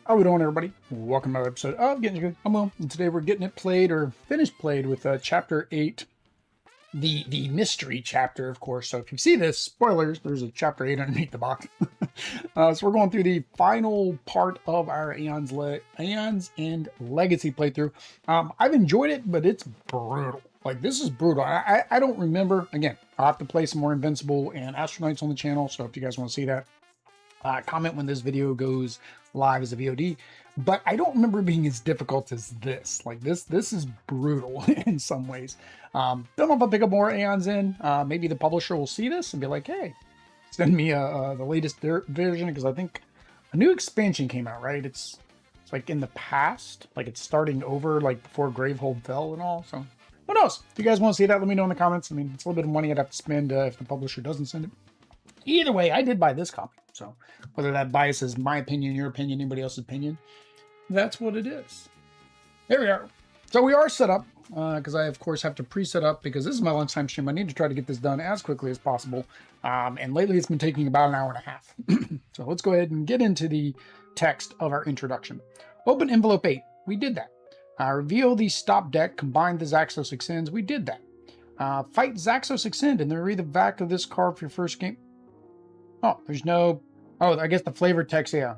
How we doing, everybody? Welcome to another episode of Getting Good. I'm Will, and today we're getting it played or finished played with Chapter 8, the mystery chapter, of course. So if you see this, spoilers, there's a Chapter 8 underneath the box. So we're going through the final part of our Aeons and Legacy playthrough. I've enjoyed it, but it's brutal. Like, this is brutal. I don't remember. Again, I'll have to play some more Invincible and Astronauts on the channel, so if you guys want to see that, comment when this video goes live as a VOD, but I don't remember being as difficult as this. Like this is brutal in some ways. Don't know if I'll pick up more Aeons in. Maybe the publisher will see this and be like, hey, send me the latest version, because I think a new expansion came out, right? It's like in the past, like it's starting over like before Gravehold fell and all. So who knows? If you guys want to see that, let me know in the comments. I mean, it's a little bit of money I'd have to spend if the publisher doesn't send it. Either way, I did buy this copy. So whether that biases my opinion, your opinion, anybody else's opinion, that's what it is. There we are. So we are set up, because I, of course, have to pre-set up, because this is my lunchtime stream. I need to try to get this done as quickly as possible. And lately it's been taking about an hour and a half. So let's go ahead and get into the text of our introduction. Open envelope 8. We did that. Reveal the stop deck. Combine the Xaxos Ascends. We did that. Fight Xaxos Ascend and then read the back of this card for your first game. Oh, there's no... Oh, I guess the flavor text, yeah.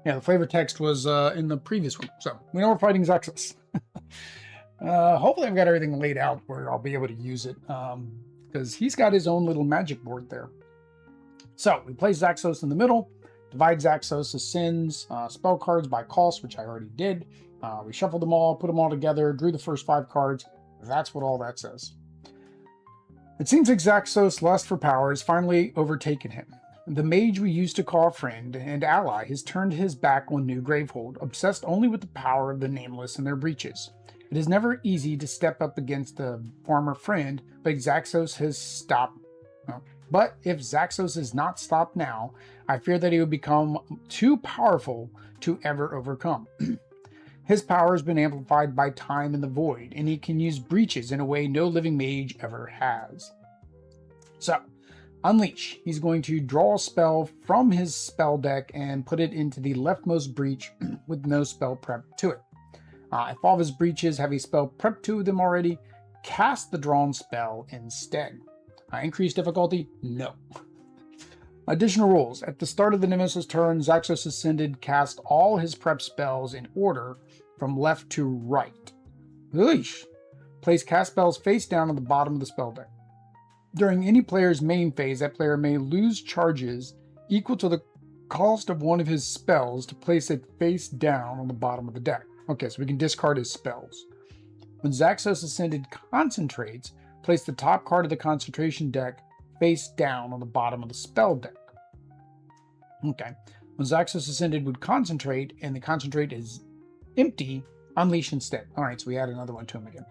Yeah, the flavor text was in the previous one. So, we know we're fighting Xaxos. Hopefully I've got everything laid out where I'll be able to use it. Because he's got his own little magic board there. So, we place Xaxos in the middle. Divide Xaxos Ascends spell cards by cost, which I already did. We shuffled them all, put them all together, drew the first 5 cards. That's what all that says. It seems like Xaxos' lust for power has finally overtaken him. The mage we used to call friend and ally has turned his back on new Gravehold, obsessed only with the power of the Nameless and their breaches. It is never easy to step up against a former friend, but Xaxos has stopped. But if Xaxos is not stopped now, I fear that he will become too powerful to ever overcome. His power has been amplified by time and the void, and he can use breaches in a way no living mage ever has. So, Unleash. He's going to draw a spell from his spell deck and put it into the leftmost breach with no spell prep to it. If all of his breaches have a spell prep to them already, cast the drawn spell instead. Increased difficulty? No. Additional rules. At the start of the Nemesis turn, Xaxos Ascended cast all his prep spells in order from left to right. Leash. Place cast spells face down on the bottom of the spell deck. During any player's main phase, that player may lose charges equal to the cost of one of his spells to place it face down on the bottom of the deck. Okay, so we can discard his spells. When Xaxos Ascended concentrates, place the top card of the concentration deck face down on the bottom of the spell deck. Okay, when Xaxos Ascended would concentrate and the concentrate is empty, unleash instead. Alright, so we add another one to him again.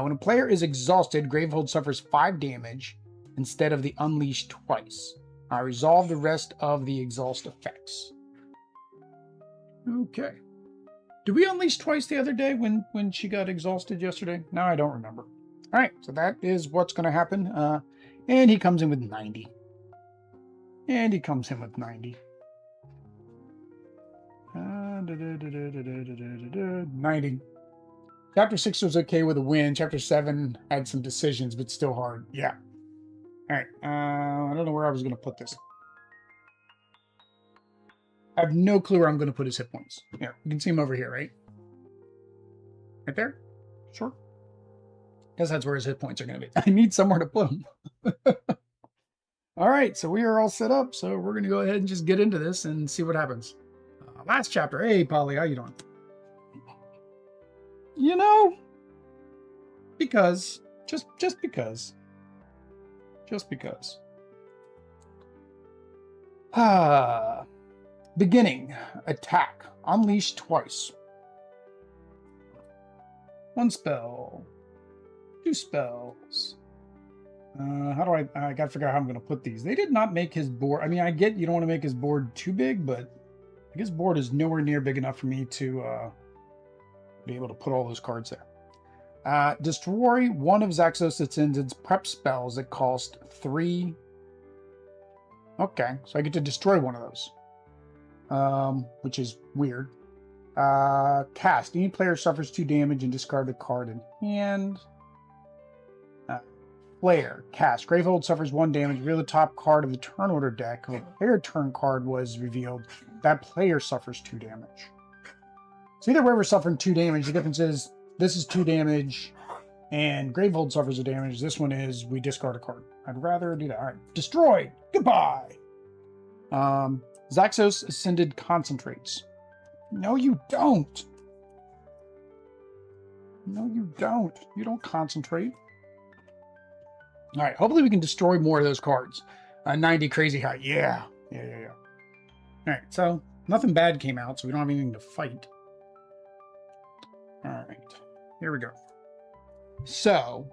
When a player is exhausted, Gravehold suffers 5 damage instead of the unleash twice. Resolve the rest of the exhaust effects. Okay. Did we unleash twice the other day when she got exhausted yesterday? No, I don't remember. Alright, so that is what's going to happen. And he comes in with 90. And he comes in with 90. 90. Chapter 6 was okay with a win. Chapter 7 had some decisions, but still hard. Yeah. Alright. I don't know where I was going to put this. I have no clue where I'm going to put his hit points. Here, you can see him over here, right? Right there? Sure. Guess that's where his hit points are going to be. I need somewhere to put them. Alright, so we are all set up. So we're going to go ahead and just get into this and see what happens. Last chapter. Hey, Polly, how you doing? You know, because, just because. Beginning, attack, unleash twice. 1 spell, 2 spells. How do I gotta figure out how I'm gonna put these. They did not make his board, I mean, I get you don't want to make his board too big, but his board is nowhere near big enough for me to, be able to put all those cards there. Destroy one of Xaxos Ascended's prep spells that cost 3. Okay, so I get to destroy one of those. which is weird. Cast. Any player suffers 2 damage and discard a card in hand. Player. Cast. Gravehold suffers 1 damage. Reveal the top card of the turn order deck. If a player turn card was revealed, that player suffers 2 damage. So either way we're suffering 2 damage. The difference is this is 2 damage and Gravehold suffers a damage. This one is we discard a card. I'd rather do that. All right. Destroyed. Goodbye. Xaxos Ascended concentrates. No, you don't. No, you don't. You don't concentrate. All right. Hopefully we can destroy more of those cards. 90 crazy high. Yeah. Yeah. All right. So nothing bad came out, so we don't have anything to fight. All right. Here we go. So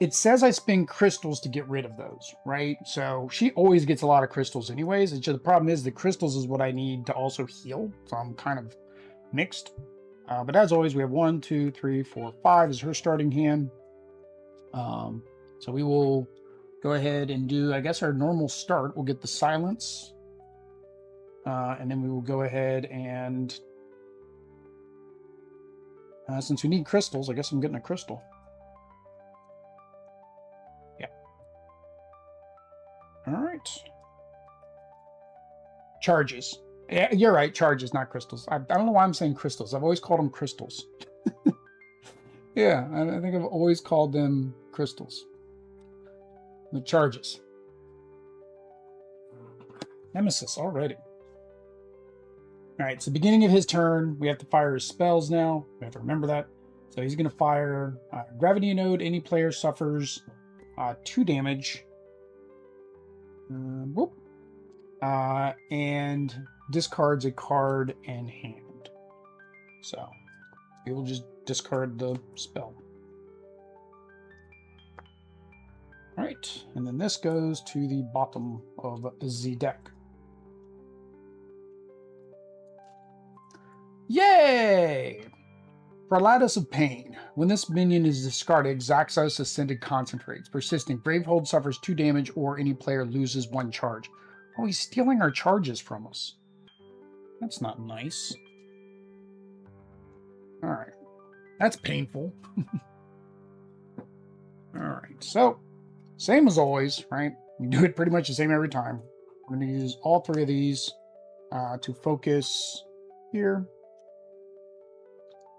it says I spend crystals to get rid of those, right? So she always gets a lot of crystals anyways. It's just, the problem is the crystals is what I need to also heal. So I'm kind of mixed. But as always, we have 1, 2, 3, 4, 5 is her starting hand. So we will go ahead and do, I guess, our normal start. We'll get the silence. And then we will go ahead and since we need crystals, I guess I'm getting a crystal. Yeah. All right. Charges. Yeah, you're right. Charges, not crystals. I don't know why I'm saying crystals. I've always called them crystals. Yeah, I think I've always called them crystals. The charges. Nemesis already. All right, so beginning of his turn, we have to fire his spells now. We have to remember that. So he's going to fire Gravity Node. Any player suffers 2 damage. And discards a card in hand. So we will just discard the spell. All right, and then this goes to the bottom of the deck. Yay! Paralysis of Pain. When this minion is discarded, Xaxos Ascended concentrates. Persistent. Gravehold suffers 2 damage or any player loses 1 charge. Oh, he's stealing our charges from us. That's not nice. Alright. That's painful. Alright, so same as always, right? We do it pretty much the same every time. We're going to use all 3 of these to focus here.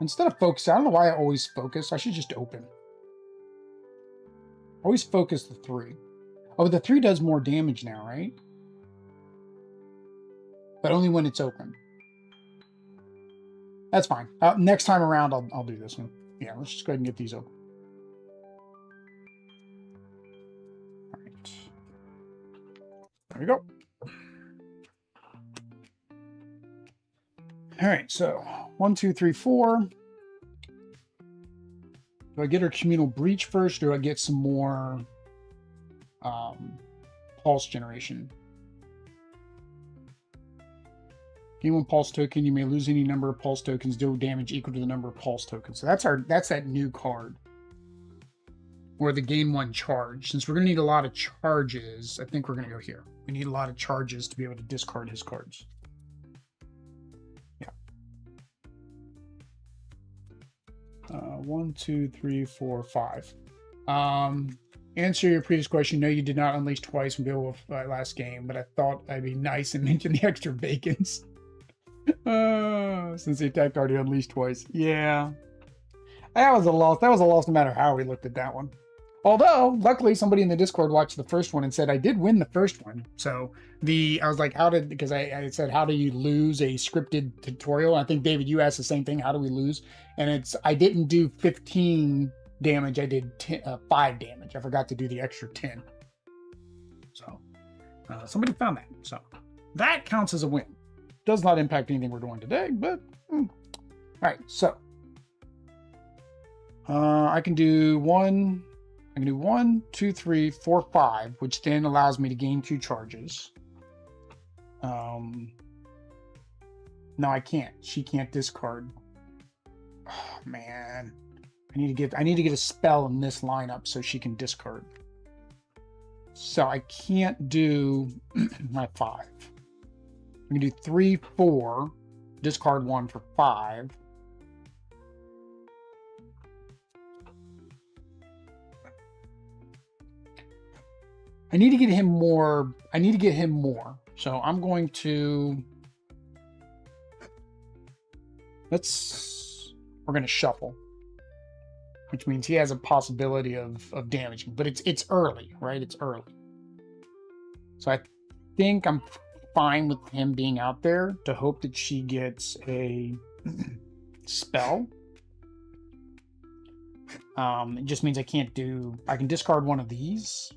Instead of focus, I don't know why I always focus. I should just open. Always focus the 3. Oh, the 3 does more damage now, right? But only when it's open. That's fine. Next time around, I'll do this one. Yeah, let's just go ahead and get these open. All right. There we go. All right, so 1, 2, 3, 4. Do I get her communal breach first, or do I get some more pulse generation? Gain 1 pulse token. You may lose any number of pulse tokens. Deal damage equal to the number of pulse tokens. So that's that new card. Or the gain 1 charge. Since we're going to need a lot of charges, I think we're going to go here. We need a lot of charges to be able to discard his cards. Yeah. 1, 2, 3, 4, 5. Answer your previous question. No, you did not unleash twice from Beowulf last game, but I thought I'd be nice and mention the extra bacons. Since the attack already unleashed twice. Yeah. That was a loss. That was a loss no matter how we looked at that one. Although, luckily, somebody in the Discord watched the first one and said, I did win the first one. So, I was like, because I said, how do you lose a scripted tutorial? I think, David, you asked the same thing. How do we lose? And I didn't do 15 damage. I did 5 damage. I forgot to do the extra 10. So, somebody found that. So, that counts as a win. Does not impact anything we're doing today, but... All right, so... I can do 1... I can do 1, 2, 3, 4, 5, which then allows me to gain 2 charges. No, I can't. She can't discard. Oh, man. I need to get a spell in this lineup so she can discard. So I can't do my 5. We can do 3, 4. Discard 1 for 5. I need to get him more. So I'm going to... We're going to shuffle. Which means he has a possibility of damaging. But it's early, right? It's early. So I think I'm fine with him being out there to hope that she gets a spell. It just means I can discard one of these.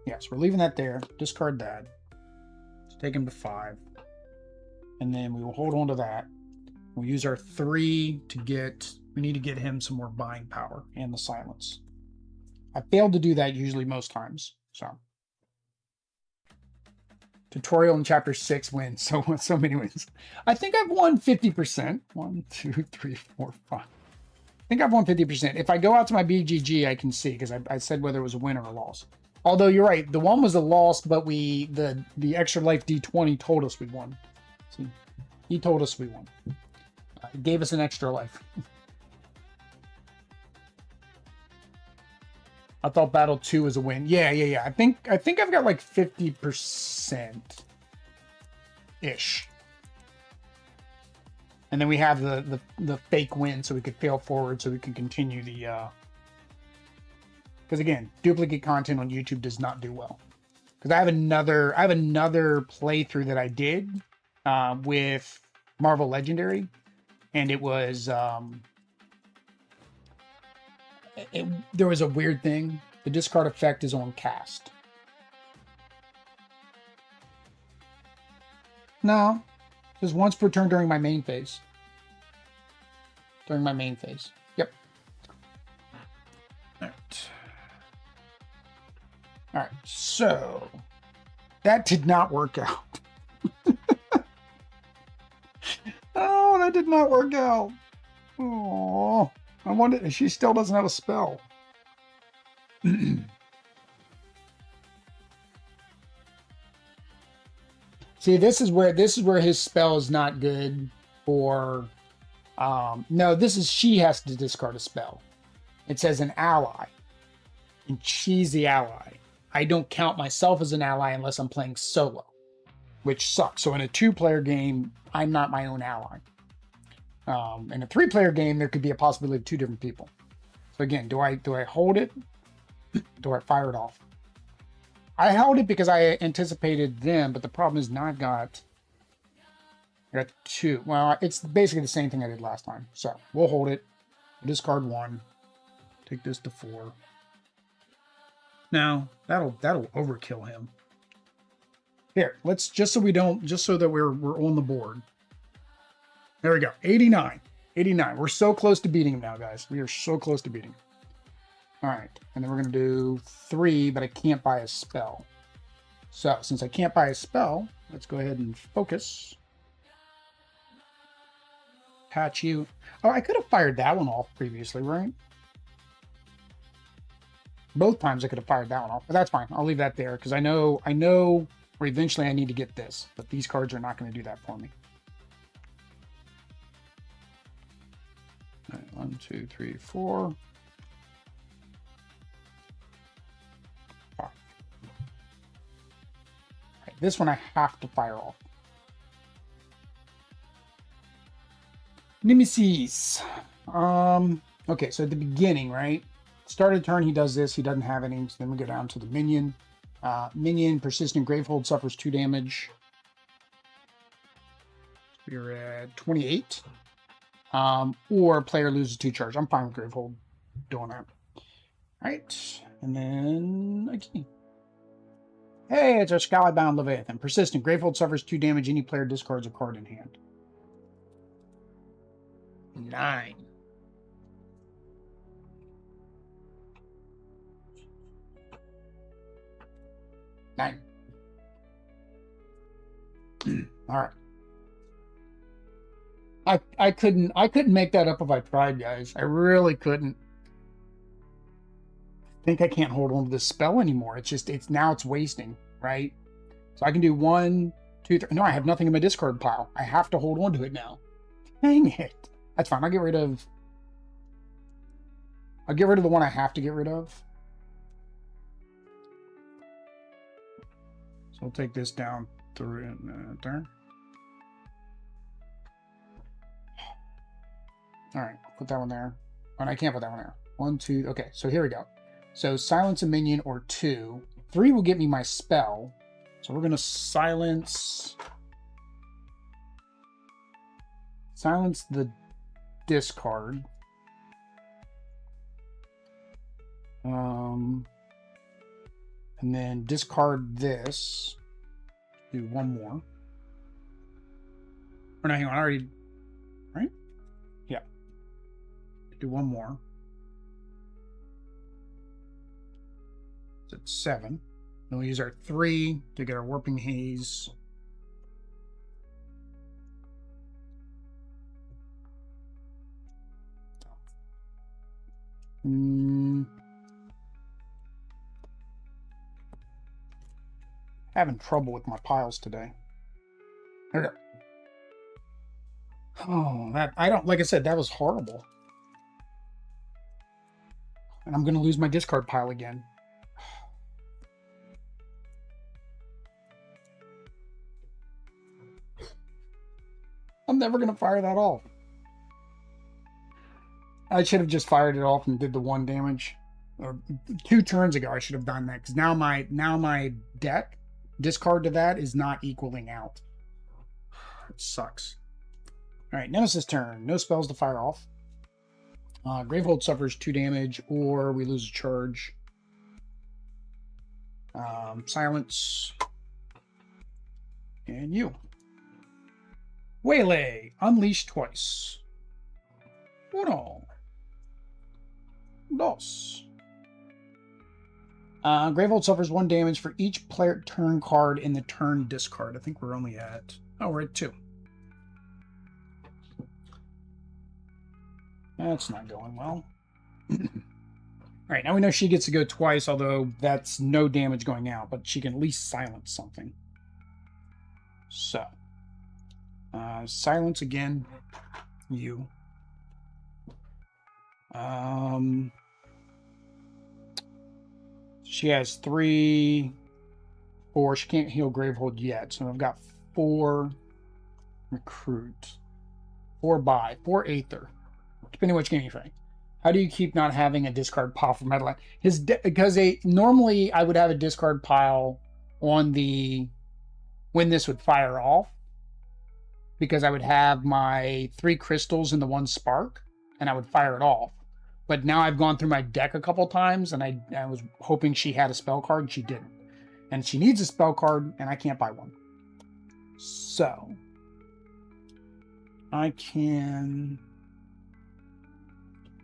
Yes, we're leaving that there. Discard that. Let's take him to 5. And then we will hold on to that. We'll use our 3 to get... We need to get him some more buying power and the silence. I failed to do that usually most times. So. Tutorial in chapter 6 wins. So many wins. I think I've won 50%. 1, 2, 3, 4, 5. I think I've won 50%. If I go out to my BGG, I can see, because I said whether it was a win or a loss. Although you're right, the one was a loss, but the extra life D20 told us we won. See, he told us we won. He gave us an extra life. I thought battle 2 was a win. Yeah. I think I've got like 50% ish. And then we have the fake win, so we could fail forward, so we can continue the. Because again, duplicate content on YouTube does not do well. Because I have another playthrough that I did with Marvel Legendary, and it was. There was a weird thing. The discard effect is on cast. No. It says once per turn during my main phase. Yep. Alright. Alright, so that did not work out. Oh, that did not work out. Oh. I wonder, she still doesn't have a spell. See, this is where his spell is not good for. No, she has to discard a spell. It says an ally, and she's the ally. I don't count myself as an ally unless I'm playing solo, which sucks. So in a 2-player game, I'm not my own ally. In a 3-player game, there could be a possibility of 2 different people. So again, do I hold it? Do I fire it off? I held it because I anticipated them, but the problem is now I got 2. Well, it's basically the same thing I did last time. So we'll hold it. Discard 1. Take this to 4. Now that'll overkill him. Here, let's just so that we're on the board. There we go. 89. 89. We're so close to beating him now, guys. We are so close to beating him. All right. And then we're going to do 3, but I can't buy a spell. So since I can't buy a spell, let's go ahead and focus. Patch you. Oh, I could have fired that one off previously, right? Both times I could have fired that one off, but that's fine. I'll leave that there because I know where eventually I need to get this, but these cards are not going to do that for me. 1, 2, 3, 4, 5. Right, this one I have to fire off. Nemesis. Okay, so at the beginning, right? Start of the turn, he does this. He doesn't have any. So then we go down to the minion. Minion, persistent Gravehold, suffers 2 damage. We're at 28. Or player loses 2 charge. I'm fine with Gravehold doing that. Alright. And then a key. Hey, it's our Skybound Leviathan. Persistent. Gravehold suffers 2 damage. Any player discards a card in hand. 9. All right. I couldn't make that up if I tried, guys. I really couldn't. I think I can't hold on to this spell anymore. It's now it's wasting, right? So I can do 1, No, I have nothing in my discard pile. I have to hold on to it now. Dang it. That's fine. I'll get rid of the one I have to get rid of. So I'll take this down through there. All right, I'll put that one there. Oh, and I can't put that one there. 1, 2. Okay, so here we go. So silence a minion or 2. 3 will get me my spell. So we're going to silence the discard. And then discard this. Do one more. Or no, hang on, I already, right? Yeah. Do one more. So it's 7. And we'll use our 3 to get our warping haze. Having trouble with my piles today. There we go. Oh, like I said, that was horrible. And I'm going to lose my discard pile again. I'm never going to fire that off. I should have just fired it off and did the 1 damage. Or 2 turns ago, I should have done that. Because now my deck, discard to that, is not equaling out. It sucks. Alright, Nemesis turn. No spells to fire off. Gravehold suffers 2 damage, or we lose a charge. Silence. And you. Waylay. Unleash twice. 1. 2. Gravehold suffers 1 damage for each player turn card in the turn discard. I think we're only at... Oh, we're at 2. That's not going well. Alright, now we know she gets to go twice, although that's no damage going out, but she can at least silence something. So. Silence again. You. She has 3, 4. She can't heal Gravehold yet, so I've got 4 recruit, 4 buy, 4 aether, depending on which game you play. How do you keep not having a discard pile for Metal? Because normally I would have a discard pile on the when this would fire off, because I would have my 3 crystals and the 1 spark, and I would fire it off. But now I've gone through my deck a couple times, and I was hoping she had a spell card, and she didn't. And she needs a spell card, and I can't buy one. So, I gain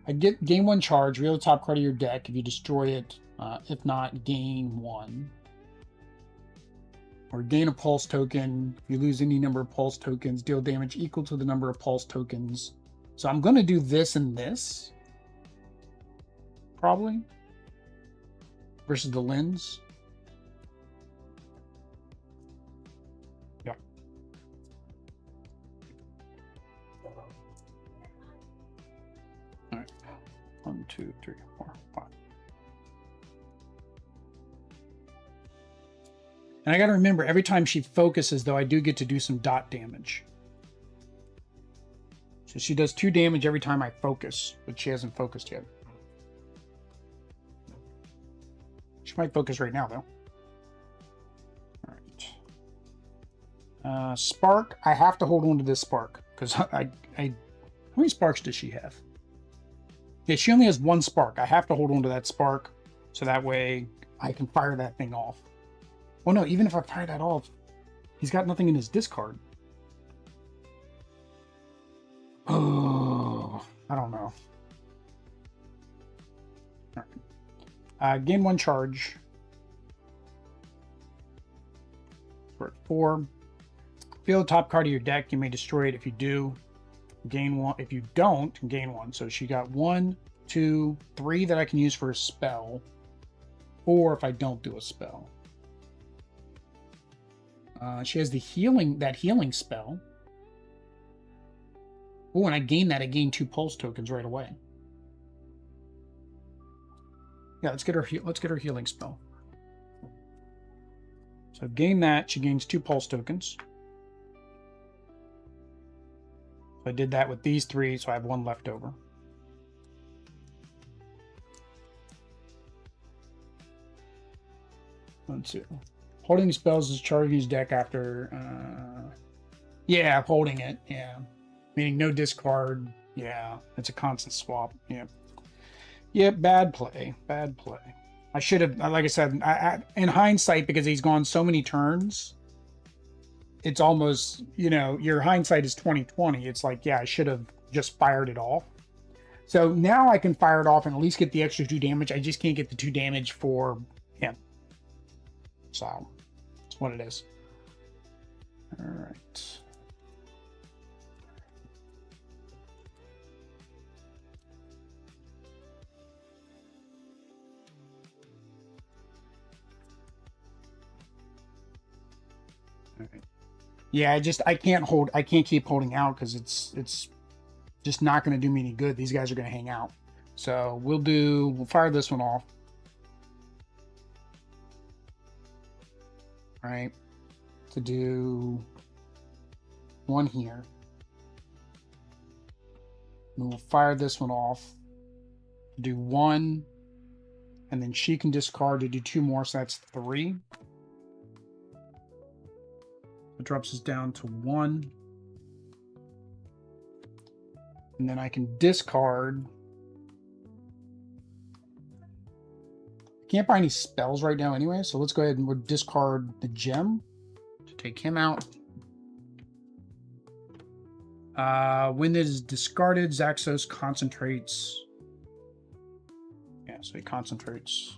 1 charge, reveal the top card of your deck if you destroy it. If not, gain 1. Or gain a pulse token. If you lose any number of pulse tokens, deal damage equal to the number of pulse tokens. So I'm going to do this and this. Probably. Versus the lens. Yeah. Alright. 1, 2, 3, 4, 5. And I gotta remember, every time she focuses, though, I do get to do some dot damage. So she does 2 damage every time I focus, but she hasn't focused yet. She might focus right now, though. Alright. Spark. I have to hold on to this spark, because how many sparks does she have? Yeah, she only has 1 spark. I have to hold on to that spark, so that way I can fire that thing off. Oh no, even if I fire that off, he's got nothing in his discard. Oh, I don't know. All right. Gain 1 charge. We're at 4. Feel the top card of your deck. You may destroy it. If you do, gain 1. If you don't, gain 1. So she got 1, 2, 3 that I can use for a spell. 4 if I don't do a spell. She has the healing, that healing spell. Oh, and I gain that. I gain 2 pulse tokens right away. Yeah, let's get her healing spell. So gain that. She gains 2 pulse tokens. So I did that with these 3, so I have 1 left over. Let's see. Holding spells is charging his deck after. Yeah, holding it. Yeah, meaning no discard. Yeah, it's a constant swap. Yeah. Yeah, bad play. Bad play. I should have, like I said, in hindsight, because he's gone so many turns, it's almost, you know, your hindsight is 20/20. It's like, yeah, I should have just fired it off. So now I can fire it off and at least get the extra 2 damage. I just can't get the 2 damage for him. So that's what it is. All right. Okay. Yeah, I can't keep holding out because it's just not going to do me any good. These guys are going to hang out. So we'll fire this one off. Right, to do 1 here. And we'll fire this one off, do 1, and then she can discard to do 2 more, so that's 3. It drops us down to 1. And then I can discard. Can't buy any spells right now anyway, so let's go ahead and we'll discard the gem to take him out. When it is discarded, Xaxos concentrates. Yeah, so he concentrates.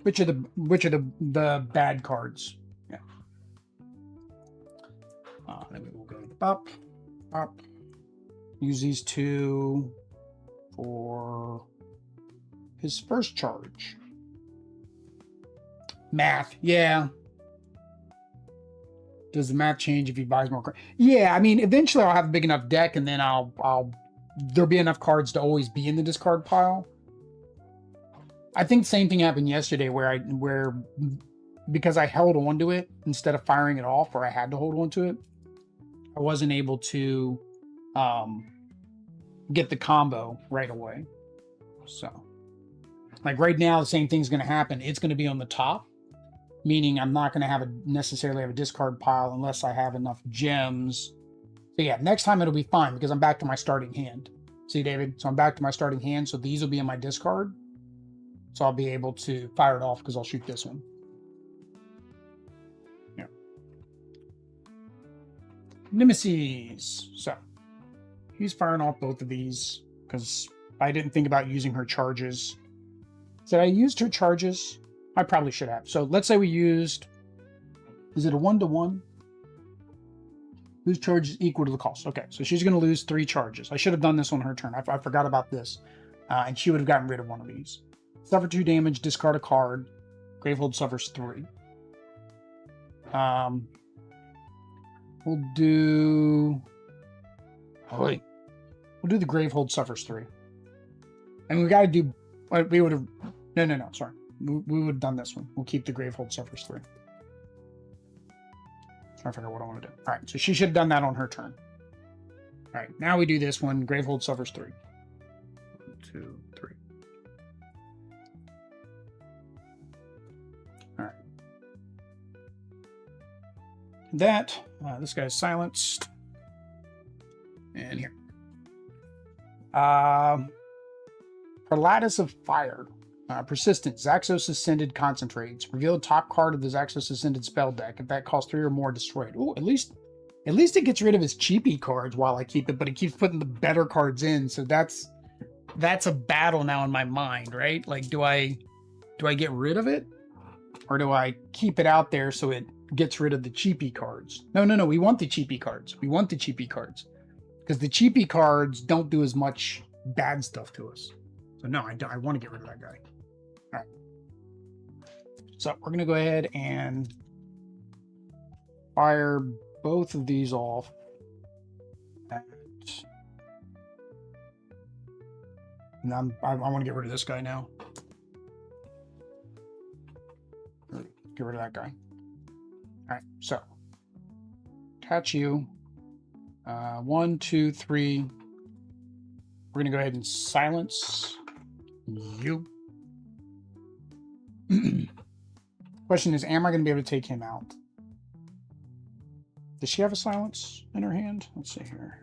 Which are the bad cards? Yeah. Then we will go up, up. Use these 2 for his first charge. Math, yeah. Does the math change if he buys more cards? Yeah, I mean, eventually I'll have a big enough deck, and then there'll be enough cards to always be in the discard pile. I think the same thing happened yesterday, where because I held on to it instead of firing it off, or I had to hold on to it, I wasn't able to get the combo right away. So. Like right now, the same thing's going to happen. It's going to be on the top, meaning I'm not going to necessarily have a discard pile unless I have enough gems. So yeah, next time it'll be fine because I'm back to my starting hand. See, David? So I'm back to my starting hand. So these will be in my discard. So I'll be able to fire it off because I'll shoot this one. Yeah. Nemesis. So he's firing off both of these because I didn't think about using her charges. Did I use her charges? I probably should have. So let's say we used, is it a 1-to-1? Whose charge is equal to the cost? Okay, so she's going to lose 3 charges. I should have done this on her turn. I forgot about this. And she would have gotten rid of one of these. Suffer 2 damage, discard a card. Gravehold suffers 3. We'll do... Oh, wait. We'll do the Gravehold suffers 3. And we got to do... We would have... No, sorry. We would have done this one. We'll keep the Gravehold suffers 3. Trying to figure out what I want to do. All right, so she should have done that on her turn. All right, now we do this one. Gravehold suffers 3. 1, 2, 3. All right. That, this guy's silenced. And here. Prodigy of Fire. Persistent. Xaxos Ascended concentrates. Reveal the top card of the Xaxos Ascended spell deck. If that costs 3 or more, destroyed. Ooh, at least it gets rid of his cheapy cards while I keep it, but it keeps putting the better cards in. So that's a battle now in my mind, right? Like, do I get rid of it, or do I keep it out there so it gets rid of the cheapy cards? No. We want the cheapy cards. We want the cheapy cards because the cheapy cards don't do as much bad stuff to us. So no, I want to get rid of that guy. All right. So we're going to go ahead and fire both of these off. And I want to get rid of this guy now. Get rid of that guy. All right, so attach you. 1, 2, 3. We're going to go ahead and silence you. Question is, am I going to be able to take him out? Does she have a silence in her hand? Let's see here.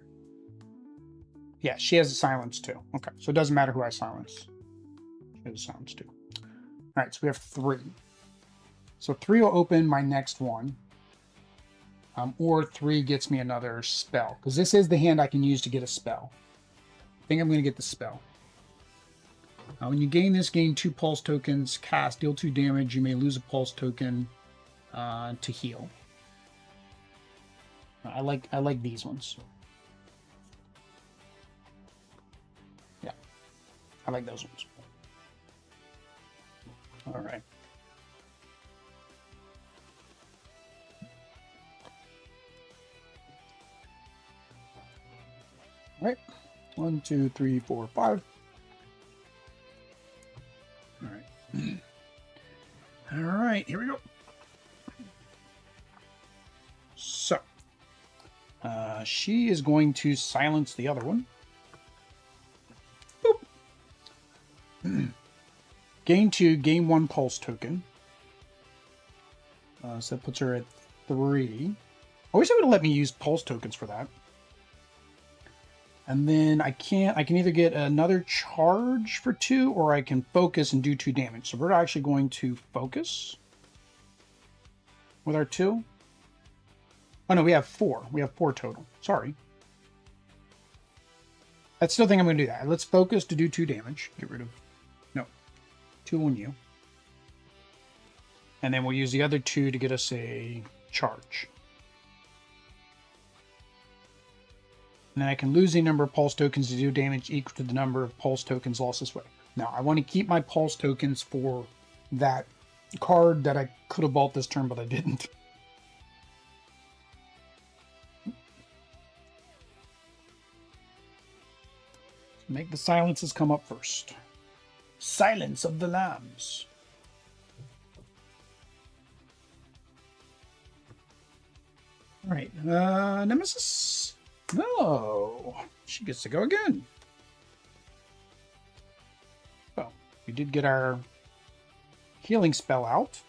Yeah, she has a silence too. Okay, so it doesn't matter who I silence. She has a silence too. All right, so we have 3. So 3 will open my next one. Or 3 gets me another spell. Because this is the hand I can use to get a spell. I think I'm going to get the spell. When you gain this, gain 2 pulse tokens, cast, deal 2 damage. You may lose a pulse token to heal. I like these ones. Yeah, I like those ones. All right. All right. 1, 2, 3, 4, 5. All right. All right, here we go. So, she is going to silence the other one. Boop. Gain 2, gain 1 pulse token. So that puts her at 3. I wish it would have let me use pulse tokens for that. And then I can either get another charge for 2, or I can focus and do 2 damage. So we're actually going to focus with our 2. Oh no, we have 4. We have 4 total. Sorry. I still think I'm going to do that. Let's focus to do 2 damage. Get rid of... No. 2 on you. And then we'll use the other 2 to get us a charge. And then I can lose the number of pulse tokens to do damage equal to the number of pulse tokens lost this way. Now, I want to keep my pulse tokens for that card that I could have bought this turn, but I didn't. Make the silences come up first. Silence of the Lambs. All right, Nemesis. No, she gets to go again. So we did get our healing spell out.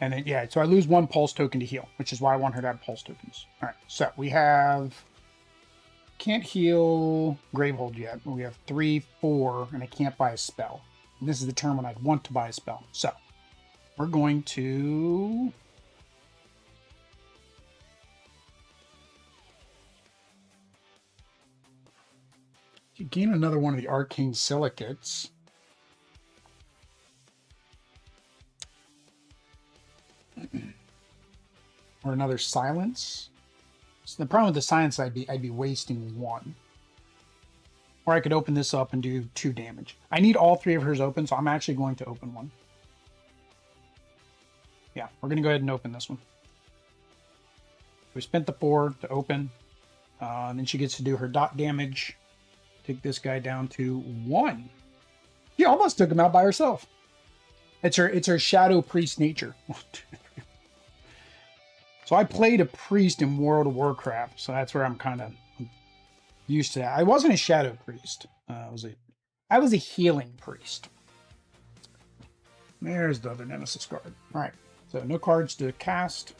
And then, yeah, so I lose 1 pulse token to heal, which is why I want her to have pulse tokens. All right, so we have... Can't heal Gravehold yet. We have 3, 4, and I can't buy a spell. And this is the turn when I'd want to buy a spell. So we're going to... You gain another one of the arcane silicates. Or another silence. So the problem with the silence, I'd be wasting 1. Or I could open this up and do 2 damage. I need all 3 of hers open, so I'm actually going to open one. Yeah, we're going to go ahead and open this one. We spent the 4 to open. And then she gets to do her dot damage. Take this guy down to 1. She almost took him out by herself. It's her shadow priest nature. So I played a priest in World of Warcraft, so that's where I'm kind of used to that. I wasn't a shadow priest. I was a healing priest. There's the other Nemesis card. All right, so no cards to cast.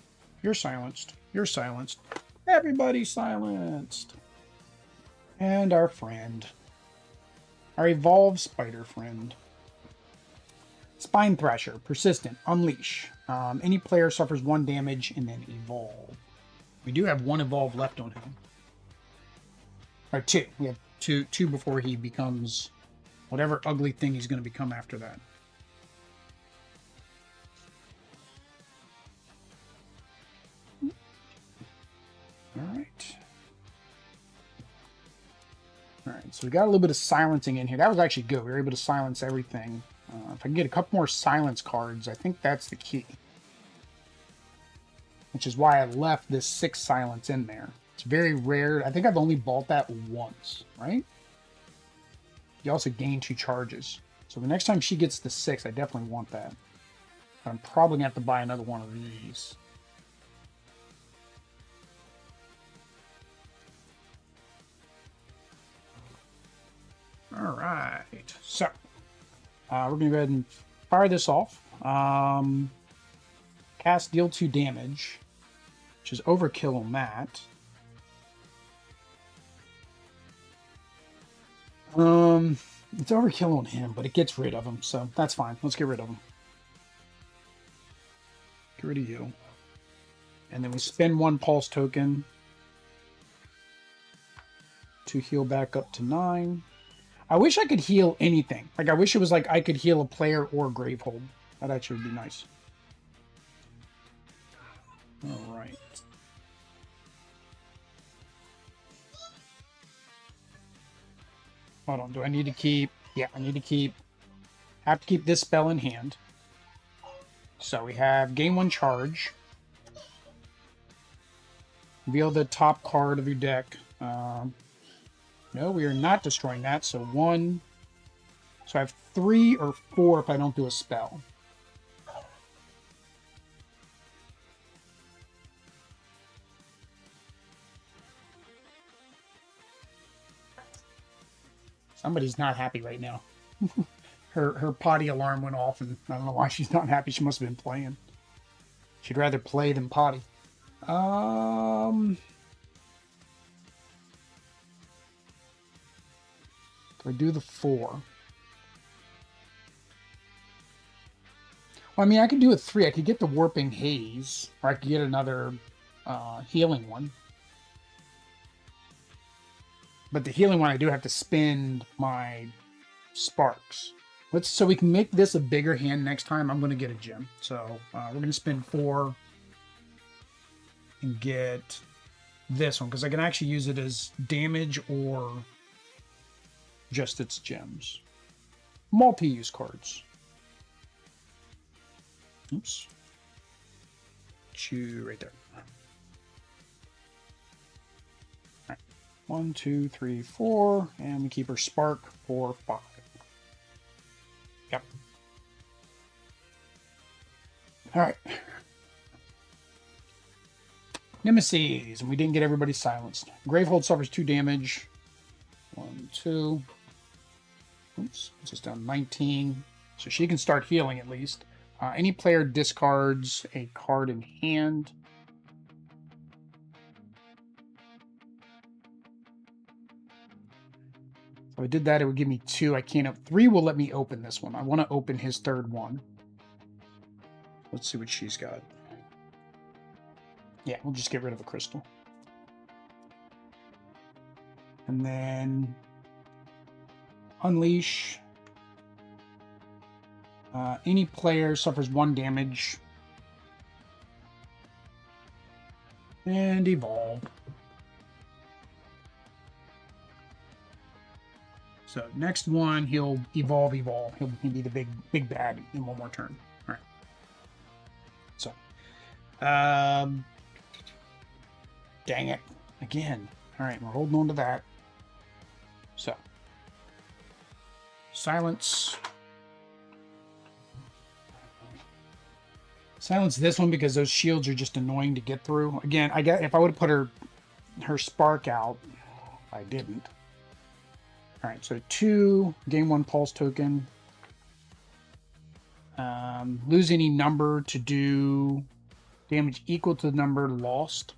You're silenced. You're silenced. Everybody's silenced. And our friend. Our evolved spider friend. Spine Thrasher, persistent, unleash. Any player suffers 1 damage and then evolve. We do have 1 evolve left on him. Or 2. We have two before he becomes whatever ugly thing he's going to become after that. All right. All right, so we got a little bit of silencing in here. That was actually good. We were able to silence everything. If I can get a couple more silence cards, I think that's the key. Which is why I left this 6 silence in there. It's very rare. I think I've only bought that once, right? You also gain 2 charges. So the next time she gets the 6, I definitely want that. But I'm probably going to have to buy another one of these. All right. So we're going to go ahead and fire this off. Cast, deal 2 damage, which is overkill on that. It's overkill on him, but it gets rid of him, so that's fine. Let's get rid of him. Get rid of you. And then we spend 1 pulse token to heal back up to 9. I wish I could heal anything. Like, I wish it was like I could heal a player or Gravehold. That actually would be nice. All right. Hold on. Do I need to keep... Yeah, I need to keep... have to keep this spell in hand. So we have gain 1 charge. Reveal the top card of your deck. No, we are not destroying that. So 1. So I have 3 or 4 if I don't do a spell. Somebody's not happy right now. Her potty alarm went off, and I don't know why she's not happy. She must have been playing. She'd rather play than potty. Do I do the 4? Well, I mean, I could do a 3. I could get the Warping Haze, or I could get another healing one. But the healing one, I do have to spend my sparks. So we can make this a bigger hand next time. I'm going to get a gem. So we're going to spend 4 and get this one, because I can actually use it as damage or just its gems. Multi-use cards. Oops. Chew right there. 1, 2, 3, 4, and we keep her spark for 5. Yep. All right. Nemesis, and we didn't get everybody silenced. Gravehold suffers 2 damage. 1, 2. Oops, it's just down 19. So she can start healing at least. Any player discards a card in hand. If I did that, it would give me 2. I can't open 3. Will let me open this one. I want to open his 3rd one. Let's see what she's got. Yeah, we'll just get rid of a crystal. And then unleash. Any player suffers 1 damage. And evolve. So next one, he'll evolve. He'll be the big bad in 1 more turn. All right. So, dang it again. All right, we're holding on to that. So, silence this one because those shields are just annoying to get through. Again, I get if I would have put her spark out, I didn't. All right, so 2, gain 1 pulse token. Lose any number to do damage equal to the number lost.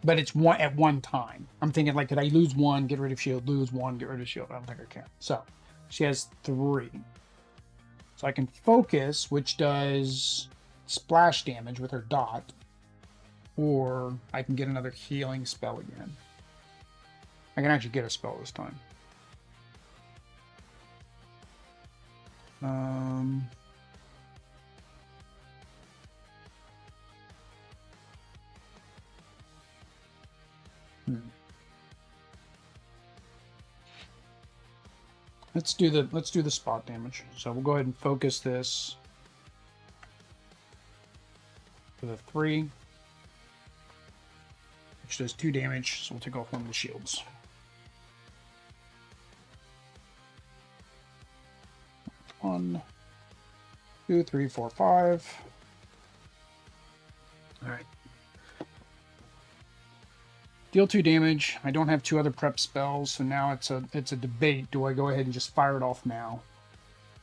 But it's at one time. I'm thinking, like, could I lose 1, get rid of shield, lose 1, get rid of shield? I don't think I can. So she has 3. So I can focus, which does splash damage with her dot. Or I can get another healing spell again. I can actually get a spell this time. Let's do the spot damage. So we'll go ahead and focus this for the 3, which does 2 damage. So we'll take off one of the shields. One, 2, 3, 4, 5. All right. Deal 2 damage. I don't have 2 other prep spells, so now it's a debate. Do I go ahead and just fire it off now?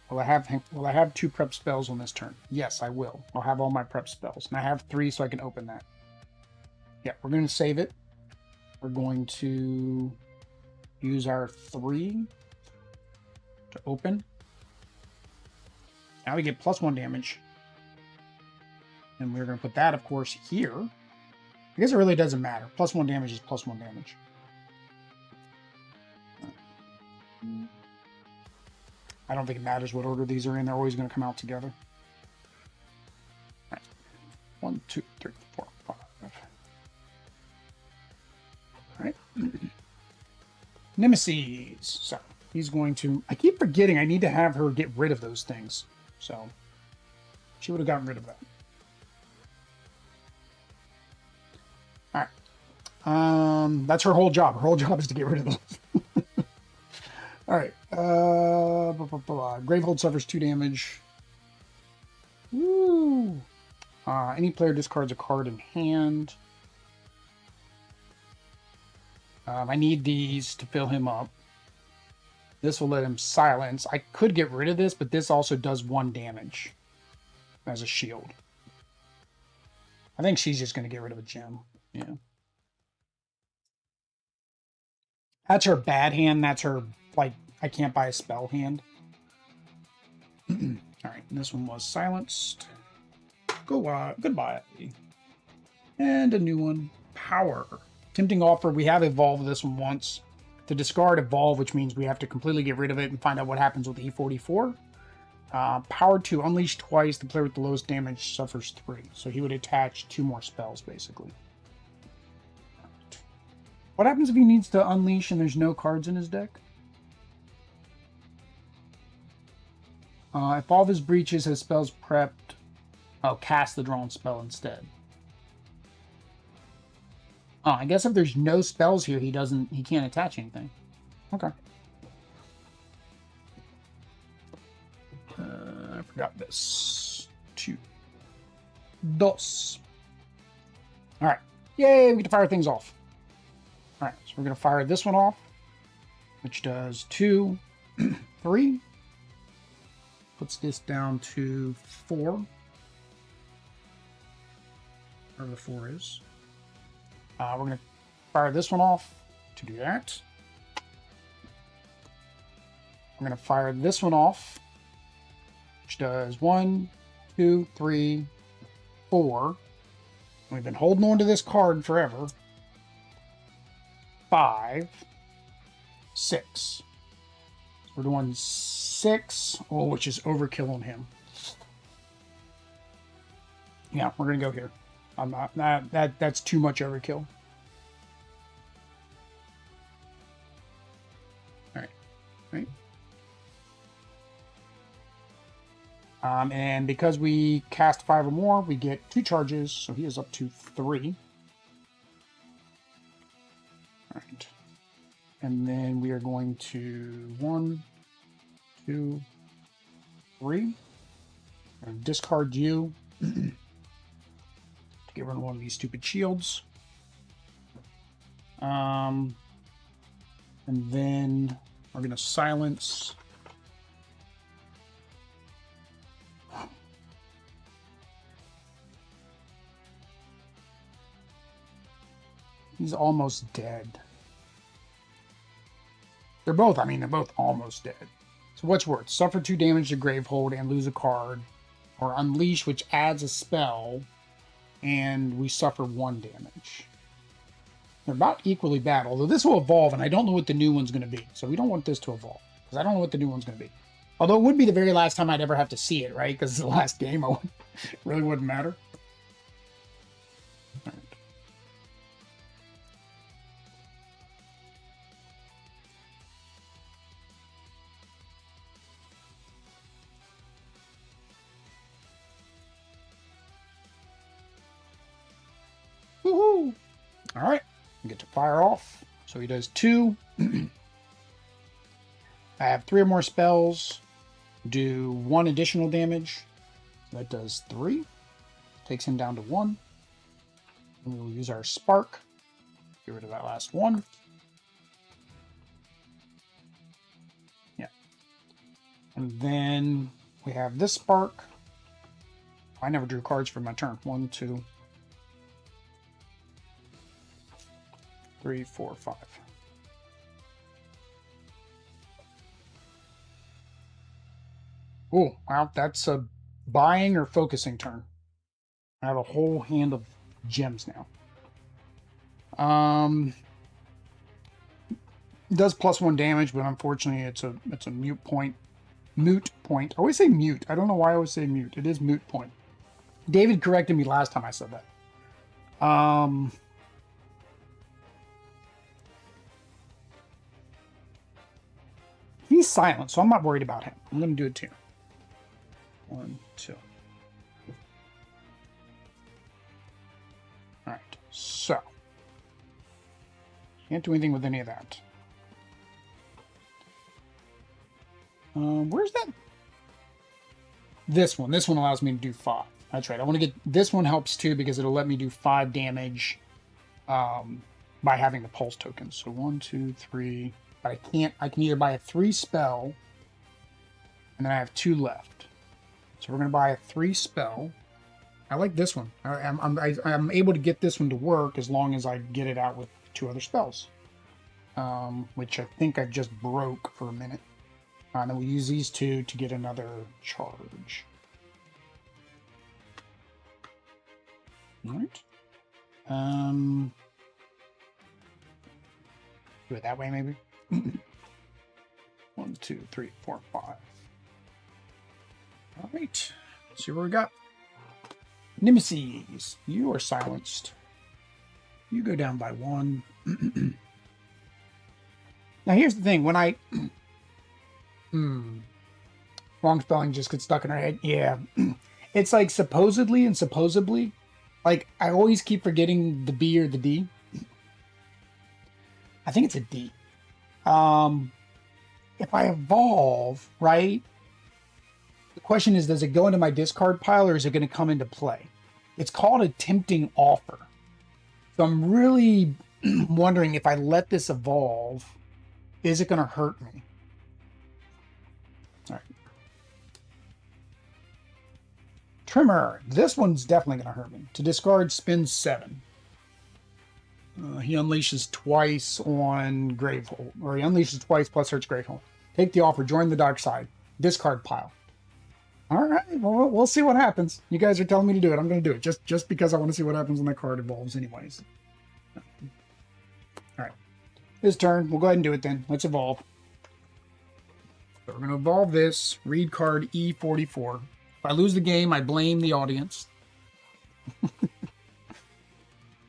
Will I have 2 prep spells on this turn? Yes, I will. I'll have all my prep spells, and I have 3, so I can open that. Yeah, we're going to save it. We're going to use our 3 to open. Now we get +1 damage. And we're going to put that, of course, here. I guess it really doesn't matter. +1 damage is +1 damage. I don't think it matters what order these are in. They're always going to come out together. All right. 1, 2, 3, 4, 5. All right. Nemesis. So he's going to... I keep forgetting I need to have her get rid of those things. So she would have gotten rid of that. All right. That's her whole job. Her whole job is to get rid of those. All right. Gravehold suffers 2 damage. Woo! Any player discards a card in hand. I need these to fill him up. This will let him silence. I could get rid of this, but this also does 1 damage as a shield. I think she's just going to get rid of a gem. Yeah. That's her bad hand. That's her, like, I can't buy a spell hand. All right, this one was silenced. Goodbye. And a new one, power. Tempting offer. We have evolved this one once. To discard, evolve, which means we have to completely get rid of it and find out what happens with E44. Power 2, unleash twice. The player with the lowest damage suffers 3. So he would attach 2 more spells, basically. Right. What happens if he needs to unleash and there's no cards in his deck? If all of his breaches has spells prepped, I'll cast the drawn spell instead. Oh, I guess if there's no spells here, he can't attach anything. Okay. I forgot this. 2. Dos. All right. Yay, we get to fire things off. All right, so we're going to fire this one off, which does 2, 3. Puts this down to 4. Wherever the 4 is. We're going to fire this one off to do that. We're going to fire this one off, which does 1, 2, 3, 4. We've been holding on to this card forever. 5, 6. We're doing 6, which is overkill on him. Yeah, we're going to go here. I'm not, that's too much overkill. Right. And because we cast 5 or more, we get 2 charges, so he is up to 3. All right. And then we are going to 1, 2, 3. And discard you. Get rid of one of these stupid shields. And then we're going to silence. He's almost dead. They're both almost dead. So what's worse? Suffer 2 damage to Gravehold and lose a card. Or Unleash, which adds a spell. And we suffer 1 damage. They're about equally bad, although this will evolve, and I don't know what the new one's going to be. So we don't want this to evolve, because I don't know what the new one's going to be. Although it would be the very last time I'd ever have to see it, right? Because it's the last game, it really wouldn't matter. All right. All right, we get to fire off. So he does 2. I have 3 or more spells. Do 1 additional damage. So that does 3. Takes him down to 1. And we'll use our spark. Get rid of that last 1. Yeah. And then we have this spark. I never drew cards for my turn. 1, 2, 3, 4, 5. Oh, wow, that's a buying or focusing turn. I have a whole hand of gems now. It does +1 damage, but unfortunately it's a mute point. Moot point. I always say mute. I don't know why I always say mute. It is moot point. David corrected me last time I said that. He's silent, so I'm not worried about him. I'm going to do it too. 1, 2. All right, so can't do anything with any of that. Where's that? This one. This one allows me to do 5. That's right. I want to get this one helps too because it'll let me do 5 damage by having the pulse token. So 1, 2, 3. But I can't. I can either buy a 3 spell, and then I have 2 left. So we're gonna buy a 3 spell. I like this one. I'm able to get this one to work as long as I get it out with 2 other spells, which I think I just broke for a minute. And then we'll use these 2 to get another charge. All right. Do it that way, maybe. 1, 2, 3, 4, 5. All right. Let's see what we got. Nemesis, you are silenced. You go down by 1. Now here's the thing. When I wrong spelling just gets stuck in our head. Yeah. It's like supposedly and supposedly. Like, I always keep forgetting the B or the D. I think it's a D. If I evolve, right? The question is, does it go into my discard pile or is it going to come into play? It's called a tempting offer. So I'm really wondering if I let this evolve, is it going to hurt me? All right. Trimmer. This one's definitely going to hurt me. To discard, spend 7. He unleashes twice on Gravehold. Or he unleashes twice plus hurts Gravehold. Take the offer. Join the dark side. Discard pile. All right. Well, we'll see what happens. You guys are telling me to do it. I'm going to do it. Just because I want to see what happens when that card evolves anyways. All right. His turn. We'll go ahead and do it then. Let's evolve. So we're going to evolve this. Read card E44. If I lose the game, I blame the audience.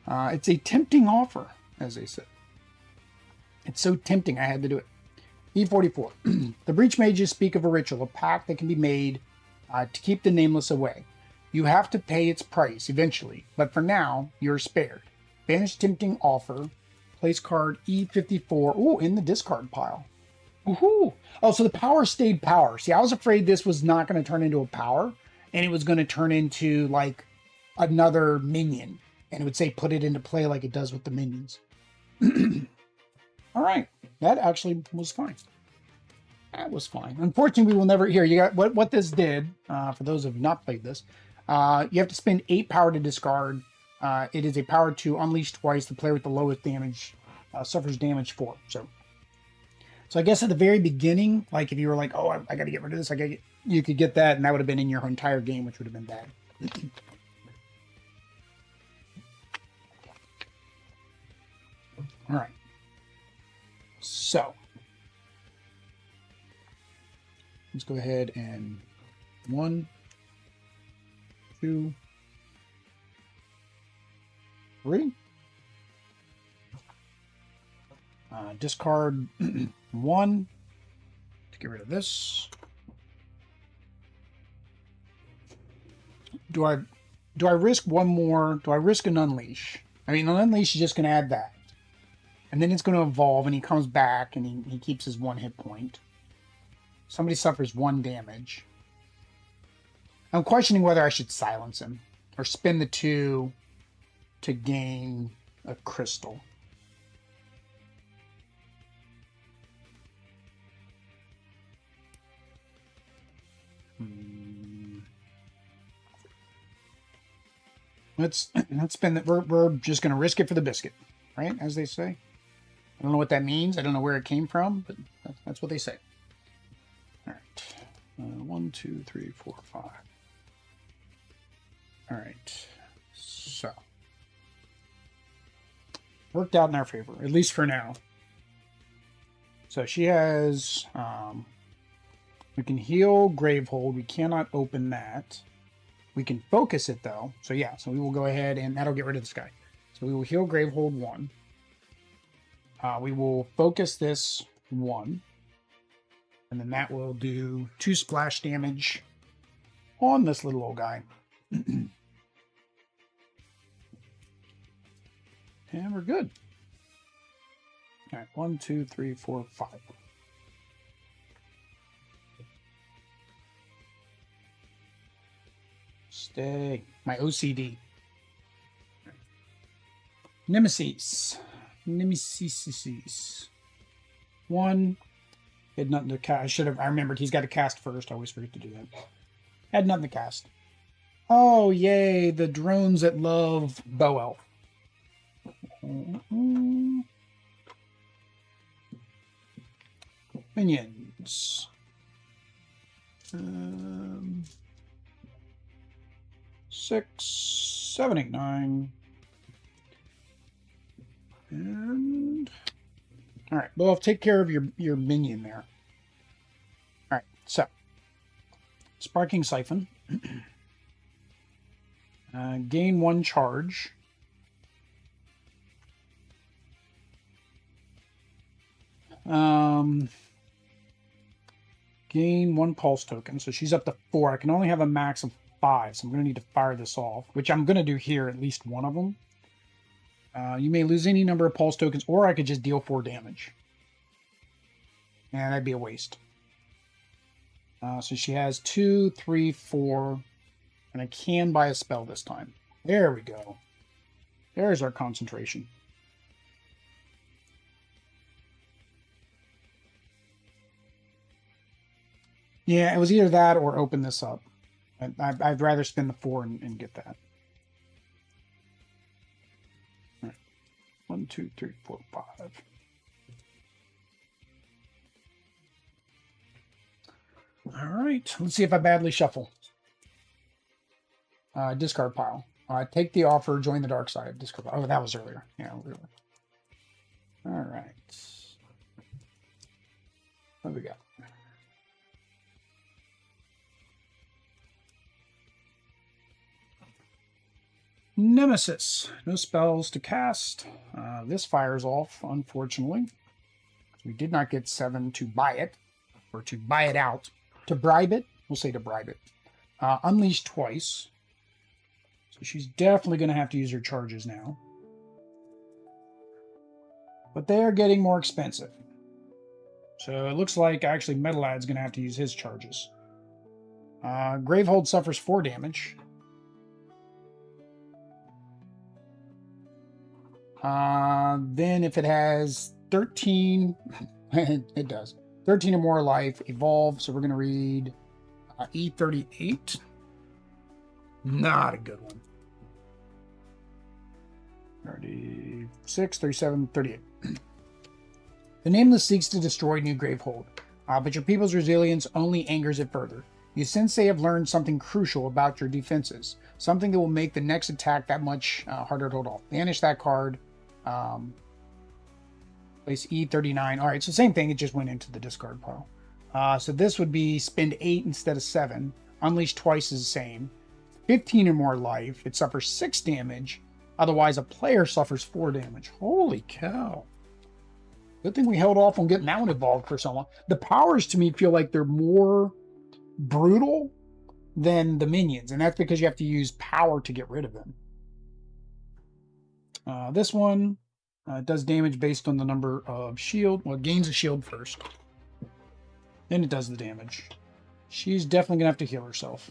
It's a tempting offer, as they said. It's so tempting, I had to do it. E44. The Breach Mages speak of a ritual, a pact that can be made to keep the Nameless away. You have to pay its price eventually, but for now, you're spared. Banish tempting offer. Place card E54. Oh, in the discard pile. Woohoo! Oh, so the power stayed power. See, I was afraid this was not going to turn into a power, and it was going to turn into, like, another minion. And it would say put it into play like it does with the minions. All right. That actually was fine. That was fine. Unfortunately, we will never... Here, you got what this did, for those who have not played this. You have to spend 8 power to discard. It is a power to unleash twice. The player with the lowest damage suffers damage 4. So I guess at the very beginning, like if you were like, oh, I got to get rid of this, you could get that, and that would have been in your entire game, which would have been bad. All right. So let's go ahead and 1, 2, 3. Discard 1 to get rid of this. Do I risk one more? Do I risk an unleash? I mean, unleash is just going to add that. And then it's going to evolve, and he comes back, and he keeps his 1 hit point. Somebody suffers 1 damage. I'm questioning whether I should silence him or spend the 2 to gain a crystal. Let's spend it. We're just going to risk it for the biscuit, right? As they say. I don't know what that means. I don't know where it came from, but that's what they say. All right. 1, 2, 3, 4, 5. All right. So. Worked out in our favor, at least for now. So she has... we can heal Gravehold. We cannot open that. We can focus it, though. So, yeah. So, we will go ahead, and that'll get rid of this guy. So, we will heal Gravehold 1. We will focus this 1. And then that will do 2 splash damage on this little old guy. And we're good. All right. 1, 2, 3, 4, 5. Stay. My OCD. Nemesis. Nemesis. 1. Had nothing to cast. I remembered he's got to cast first. I always forget to do that. Had nothing to cast. Oh, yay. The drones that love Bow Elf. Minions. 6, 7, 8, 9. And all right, well, take care of your minion there. All right, so Sparking Siphon. Gain 1 charge. Gain 1 pulse token, so she's up to 4. I can only have a max of 5, so I'm going to need to fire this off, which I'm going to do here, at least one of them. You may lose any number of pulse tokens, or I could just deal 4 damage. And that'd be a waste. So she has 2, 3, 4, and I can buy a spell this time. There we go. There's our concentration. Yeah, it was either that or open this up. I'd rather spend the 4 and get that. All right. 1, 2, 3, 4, 5. All right. Let's see if I badly shuffle. Discard pile. Take the offer, join the dark side. Discard pile. Oh, that was earlier. Yeah, earlier. All right. What do we got? Nemesis. No spells to cast. This fires off, unfortunately. We did not get 7 to buy it, or to buy it out. To bribe it? We'll say to bribe it. Unleash twice. So she's definitely going to have to use her charges now. But they are getting more expensive. So it looks like actually Metalad's going to have to use his charges. Gravehold suffers 4 damage. Then if it has 13, it does. 13 or more life, evolve. So we're going to read E38. Not a good one. 36, 37, 38. The Nameless seeks to destroy New Gravehold, but your people's resilience only angers it further. You sense they have learned something crucial about your defenses, something that will make the next attack that much harder to hold off. Banish that card. Place E39. All right, so same thing. It just went into the discard pile. So this would be spend 8 instead of 7. Unleash twice is the same. 15 or more life. It suffers 6 damage. Otherwise, a player suffers 4 damage. Holy cow. Good thing we held off on getting that one evolved for so long. The powers to me feel like they're more brutal than the minions. And that's because you have to use power to get rid of them. This one does damage based on the number of shield. Well, it gains a shield first. Then it does the damage. She's definitely going to have to heal herself.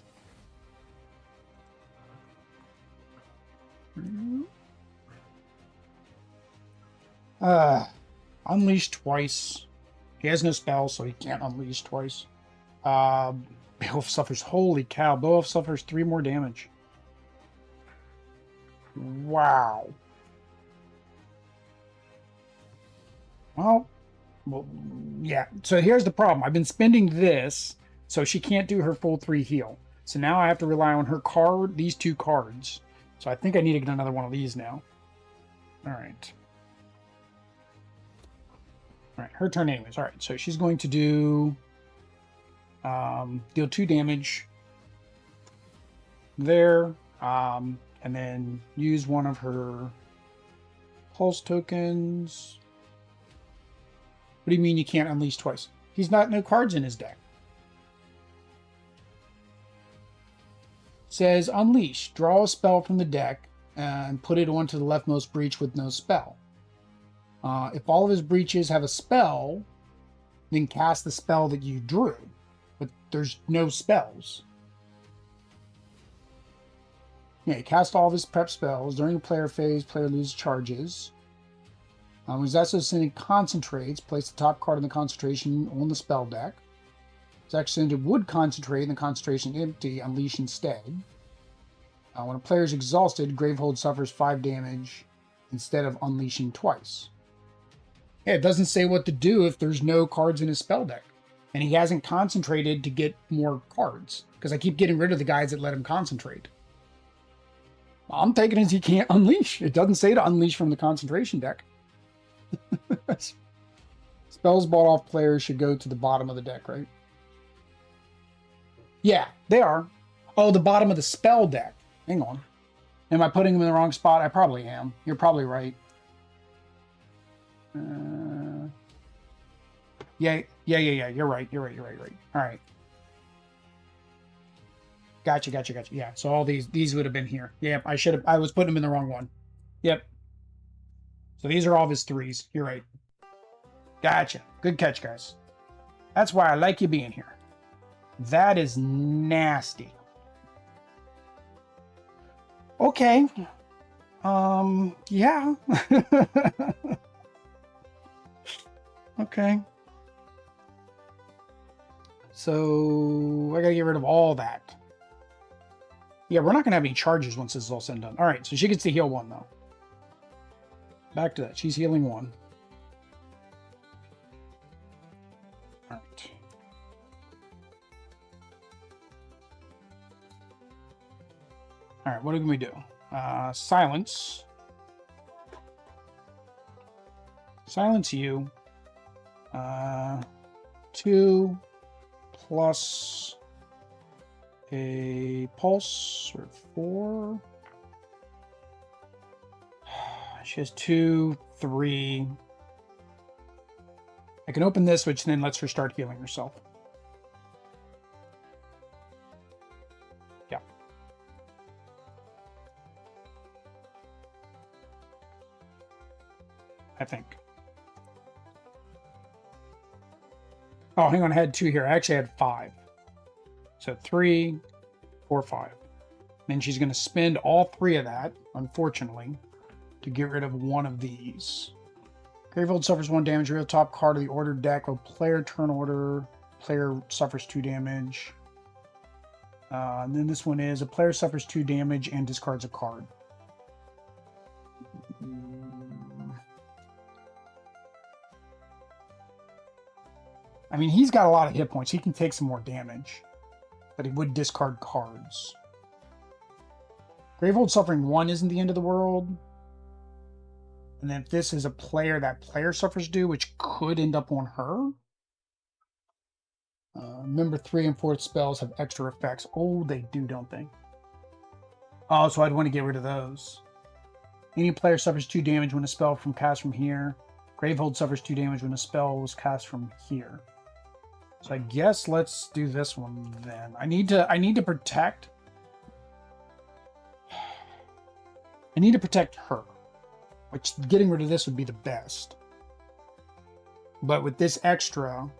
Unleash twice. He has no spell, so he can't unleash twice. Beowulf suffers. Holy cow. Beowulf suffers 3 more damage. Wow. Well, yeah. So here's the problem. I've been spending this, so she can't do her full 3 heal. So now I have to rely on her card, these 2 cards. So I think I need to get another one of these now. All right. All right, her turn anyways. All right, so she's going to do deal 2 damage there, and then use one of her pulse tokens. What do you mean you can't unleash twice? He's not no cards in his deck. Says unleash. Draw a spell from the deck and put it onto the leftmost breach with no spell. If all of his breaches have a spell, then cast the spell that you drew. But there's no spells. Yeah, cast all of his prep spells. During the player phase, player loses charges. When Xaxos Ascended concentrates, place the top card in the concentration on the spell deck. Xaxos Ascended would concentrate and the concentration empty, unleash instead. When a player is exhausted, Gravehold suffers 5 damage instead of unleashing twice. Yeah, it doesn't say what to do if there's no cards in his spell deck. And he hasn't concentrated to get more cards. Because I keep getting rid of the guys that let him concentrate. I'm taking it as he can't unleash. It doesn't say to unleash from the concentration deck. Spells bought off players should go to the bottom of the deck, right? Yeah, they are. Oh, the bottom of the spell deck. Hang on. Am I putting them in the wrong spot? I probably am. You're probably right. Yeah. You're right. You're right. All right. Gotcha. Yeah. So all these would have been here. Yep. I was putting them in the wrong one. Yep. So these are all of his 3s. You're right. Gotcha. Good catch, guys. That's why I like you being here. That is nasty. Okay. Yeah. Okay. So I gotta get rid of all that. Yeah, we're not gonna have any charges once this is all said and done. All right, so she gets to heal 1 though. Back to that. She's healing 1. All right. All right, what can we do? Silence. Silence you. 2 plus a pulse, or 4. She has 2, 3. I can open this, which then lets her start healing herself. Yeah. I think. Oh, hang on. I had 2 here. I actually had 5. So 3, 4, 5. Then she's going to spend all 3 of that, unfortunately, to get rid of 1 of these. Gravehold suffers 1 damage. Real top card of the ordered deck. Or player turn order. Player suffers 2 damage. And then this one is a player suffers 2 damage and discards a card. I mean, he's got a lot of hit points. He can take some more damage. But he would discard cards. Gravehold suffering 1 isn't the end of the world. And then if this is a player, that player suffers 2, which could end up on her. Remember, 3 and 4th spells have extra effects. Oh, they do, don't they? Oh, so I'd want to get rid of those. Any player suffers 2 damage when a spell cast from here. Gravehold suffers 2 damage when a spell was cast from here. So I guess let's do this one then. I need to protect. I need to protect her. which getting rid of this would be the best. But with this extra,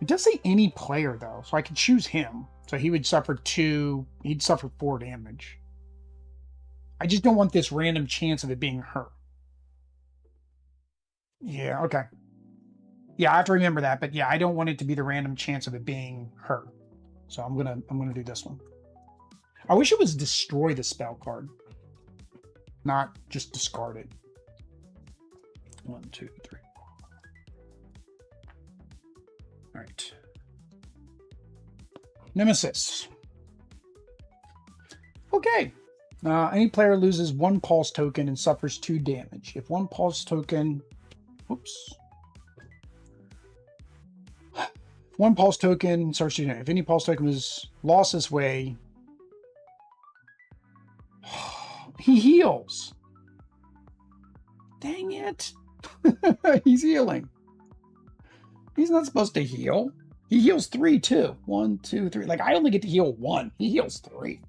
it does say any player though, so I could choose him. So he would suffer 2, he'd suffer 4 damage. I just don't want this random chance of it being her. Yeah, okay. Yeah, I have to remember that, but yeah, I don't want it to be the random chance of it being her. So I'm gonna do this one. I wish it was destroy the spell card, not just discard it. 1, 2, 3. All right. Nemesis. Okay. Any player loses 1 pulse token and suffers 2 damage. If 1 pulse token, oops. 1 pulse token starts to, if any pulse token is lost this way, he heals. Dang it. He's healing. He's not supposed to heal. He heals 3 too. 1, 2, 3. Like I only get to heal 1. He heals 3.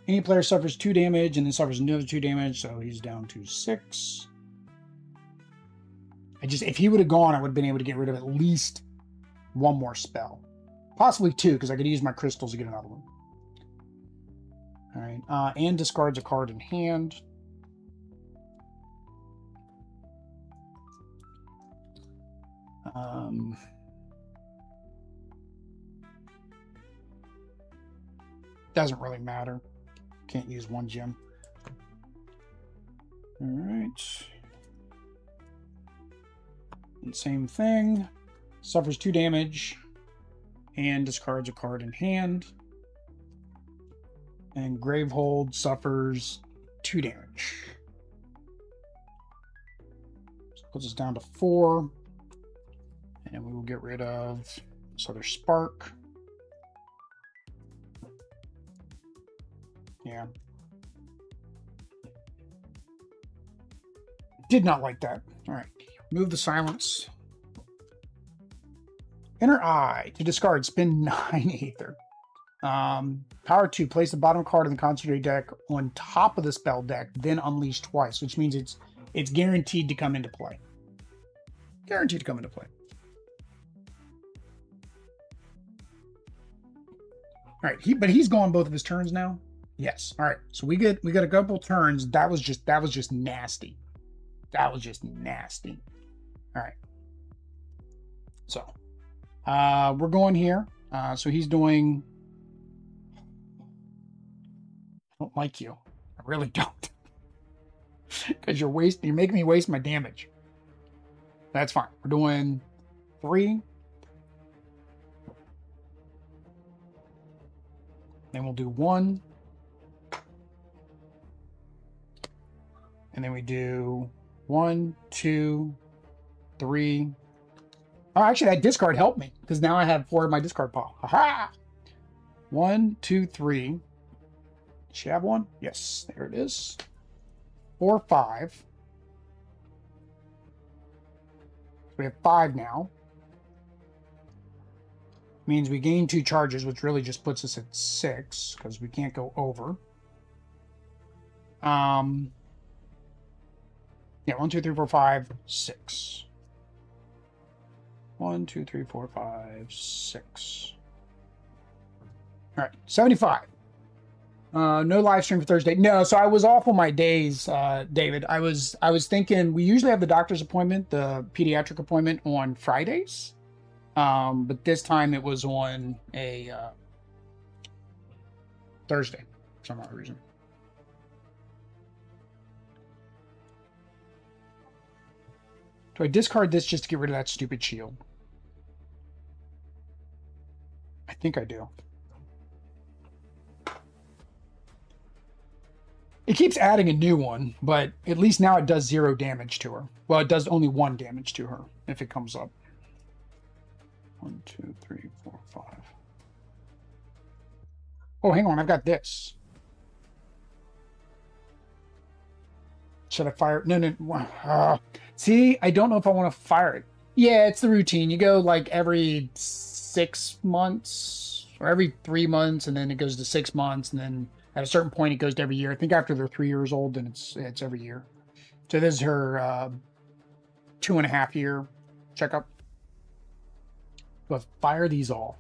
Any player suffers 2 damage and then suffers another 2 damage, so he's down to 6. If he would have gone, I would have been able to get rid of at least 1 more spell. Possibly 2, because I could use my crystals to get another one. All right, and discards a card in hand. Doesn't really matter. Can't use 1 gem. All right. And same thing. Suffers 2 damage and discards a card in hand. And Gravehold suffers 2 damage. So puts us down to 4. And we will get rid of this other spark. Yeah. Did not like that. All right. Move the silence. Inner Eye. To discard, spend 9 Aether. Power 2. Place the bottom card in the concentrate deck on top of the spell deck, then unleash twice, which means it's guaranteed to come into play. Guaranteed to come into play. All right, but he's gone both of his turns now. Yes. All right. So we got a couple turns. That was just nasty. That was just nasty. All right. So we're going here. So he's doing. I don't like you. I really don't. Because you're making me waste my damage. That's fine. We're doing 3. Then we'll do 1. And then we do 1, 2, 3. Oh, actually, that discard helped me because now I have 4 in my discard pile. Aha! 1, 2, 3. Does she have 1? Yes, there it is. 4, 5. So we have 5 now. Means we gain 2 charges, which really just puts us at 6 because we can't go over. Yeah, 1, 2, 3, 4, 5, 6. 1, 2, 3, 4, 5, 6. All right, 75. No live stream for Thursday. No, so I was off on my days, David. I was thinking we usually have the doctor's appointment, the pediatric appointment on Fridays. But this time it was on a Thursday for some odd reason. Do I discard this just to get rid of that stupid shield? I think I do. It keeps adding a new one, but at least now it does 0 damage to her. Well, it does only 1 damage to her if it comes up. 1, 2, 3, 4, 5. Oh, hang on. I've got this. Should I fire? No. See, I don't know if I want to fire it. Yeah, it's the routine. You go like every 6 months, or every 3 months, and then it goes to 6 months, and then at a certain point it goes to every year. I think after they're 3 years old, then it's every year. So this is her 2.5 year checkup. But fire these off.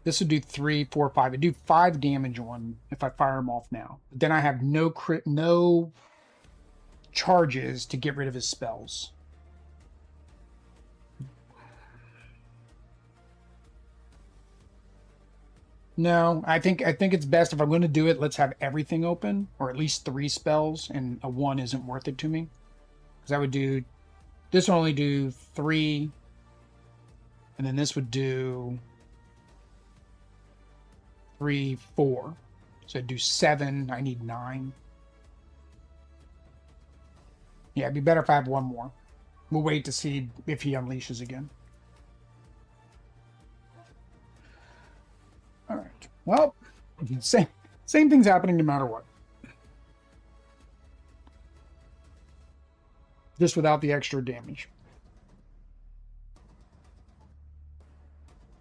This would do 3, 4, 5. It'd do 5 damage on if I fire them off now. But then I have no charges to get rid of his spells. No, I think it's best if I'm going to do it, let's have everything open, or at least 3 spells, and a 1 isn't worth it to me. Because I would do, this will only do 3, and then this would do 3, 4. So I'd do 7, I need 9. Yeah, it'd be better if I have 1 more. We'll wait to see if he unleashes again. Alright, well, same thing's happening no matter what. Just without the extra damage.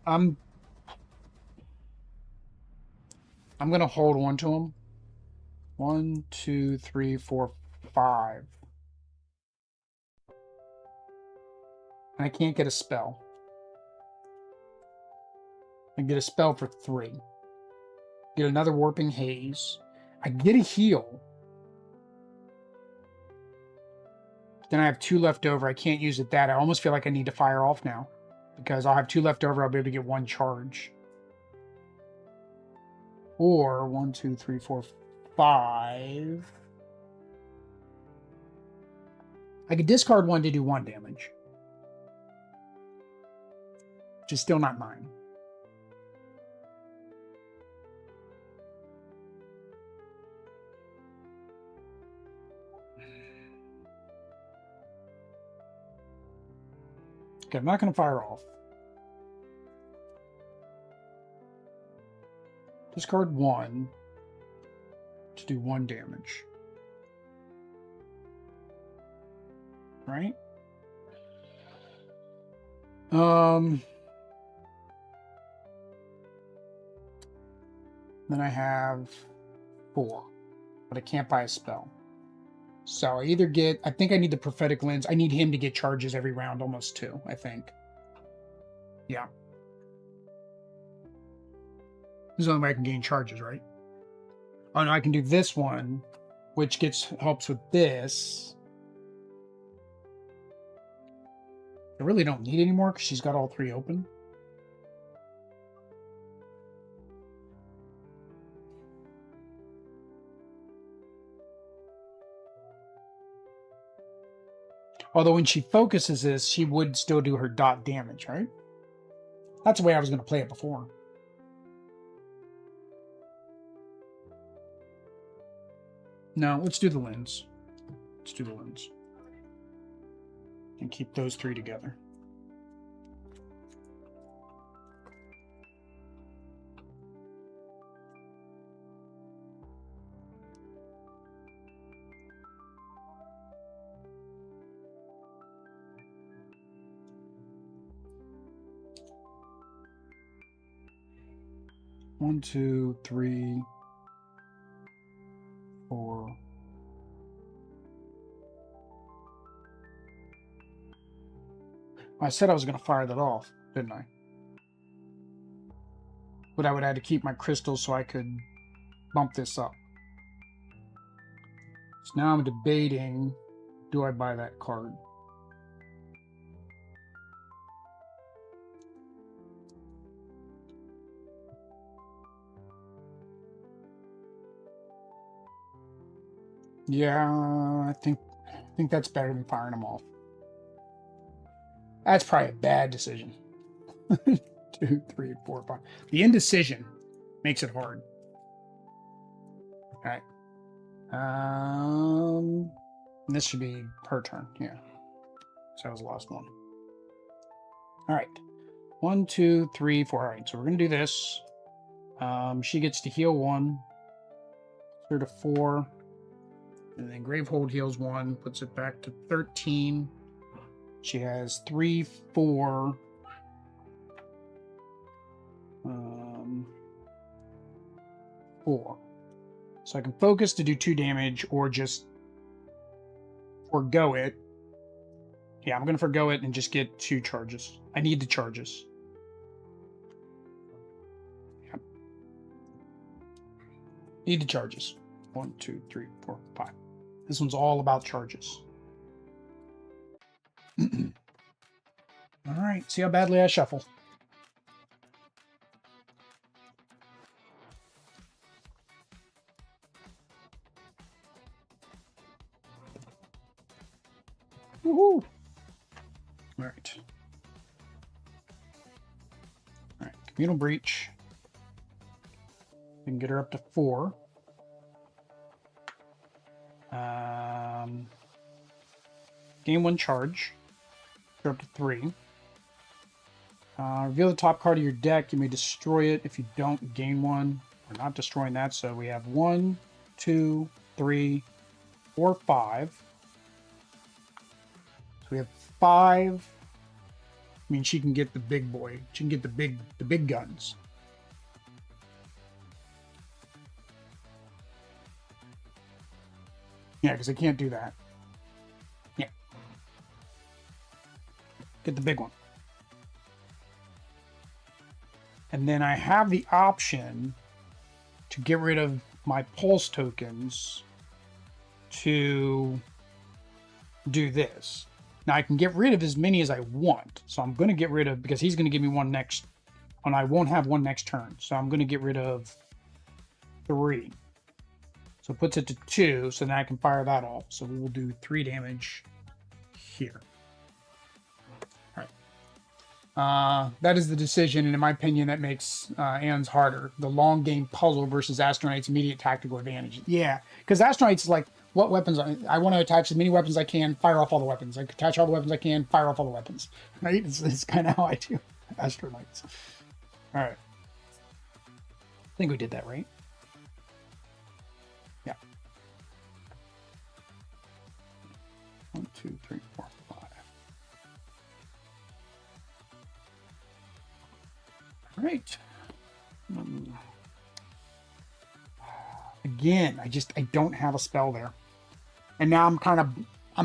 I'm going to hold on to him. 1, 2, 3, 4, 5. And I can't get a spell. I get a spell for 3. Get another Warping Haze. I get a heal. Then I have 2 left over. I can't use it that. I almost feel like I need to fire off now. Because I'll have 2 left over. I'll be able to get 1 charge. Or 1, 2, 3, 4, 5. I could discard 1 to do 1 damage. Which is still not mine. Okay, I'm not going to fire off. Discard 1 to do 1 damage. Right? Then I have 4. But I can't buy a spell. So I either get, I think I need the prophetic lens. I need him to get charges every round, almost 2, I think. Yeah. This is the only way I can gain charges, right? Oh no, I can do this one, which helps with this. I really don't need any more because she's got all 3 open. Although when she focuses this, she would still do her dot damage, right? That's the way I was going to play it before. No, let's do the lens. Let's do the lens. And keep those 3 together. One, 2, 3, 4. I said I was going to fire that off, didn't I? But I would have to keep my crystals so I could bump this up. So now I'm debating, do I buy that card? Yeah, I think that's better than firing them off. That's probably a bad decision. 2, 3, 4, 5. The indecision makes it hard. All right. This should be her turn. Yeah. So that was the last one. All right. 1, 2, 3, 4. All right. So we're gonna do this. She gets to heal 1. Her to 4. And then Gravehold heals 1, puts it back to 13. She has 3, 4. 4. So I can focus to do 2 damage or just forgo it. Yeah, I'm going to forgo it and just get 2 charges. I need the charges. Yep. Need the charges. 1, 2, 3, 4, 5. This one's all about charges. All right, see how badly I shuffle. Woohoo! All right. All right, communal breach. We can get her up to 4. Gain 1 charge. Go up to 3. Reveal the top card of your deck. You may destroy it if you don't gain 1. We're not destroying that, so we have 1, 2, 3, 4, 5. So we have 5. I mean, she can get the big boy. She can get the big guns. Yeah, because I can't do that. Yeah. Get the big one. And then I have the option to get rid of my pulse tokens to do this. Now I can get rid of as many as I want. So I'm going to get rid of, because he's going to give me one next, and I won't have one next turn. So I'm going to get rid of 3. So it puts it to 2, so then I can fire that off. So we will do 3 damage here. All right. That is the decision, and in my opinion, that makes Aeon's harder. The long game puzzle versus Astronight's immediate tactical advantage. Yeah, because Astronight's like, what weapons? I want to attach as many weapons as I can, fire off all the weapons. I attach all the weapons I can, fire off all the weapons. Right? It's kind of how I do Astronauts. All right. I think we did that right. Yeah. 1, 2, 3, 4, 5. All right. Again, I don't have a spell there. And now I'm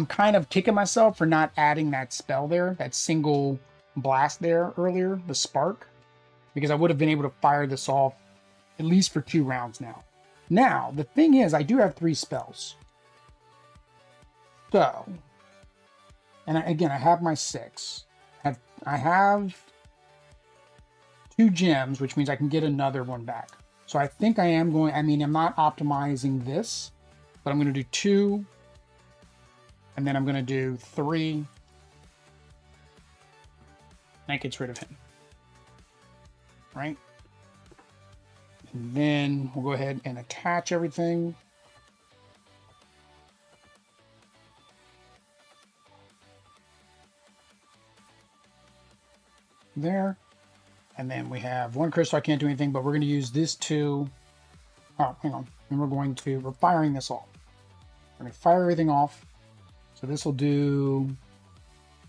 kind of kicking myself for not adding that spell there, that single blast there earlier, the spark, because I would have been able to fire this off at least for 2 rounds now. Now, the thing is, I do have 3 spells. So, and again, I have my 6. I have 2 gems, which means I can get another one back. So I think I am going, I mean, I'm not optimizing this, but I'm going to do 2, and then I'm going to do 3. That gets rid of him. Right? And then we'll go ahead and attach everything. There. And then we have 1 crystal. I can't do anything, but we're going to use this 2. Oh, hang on. And we're firing this off. We're going to fire everything off. So this will do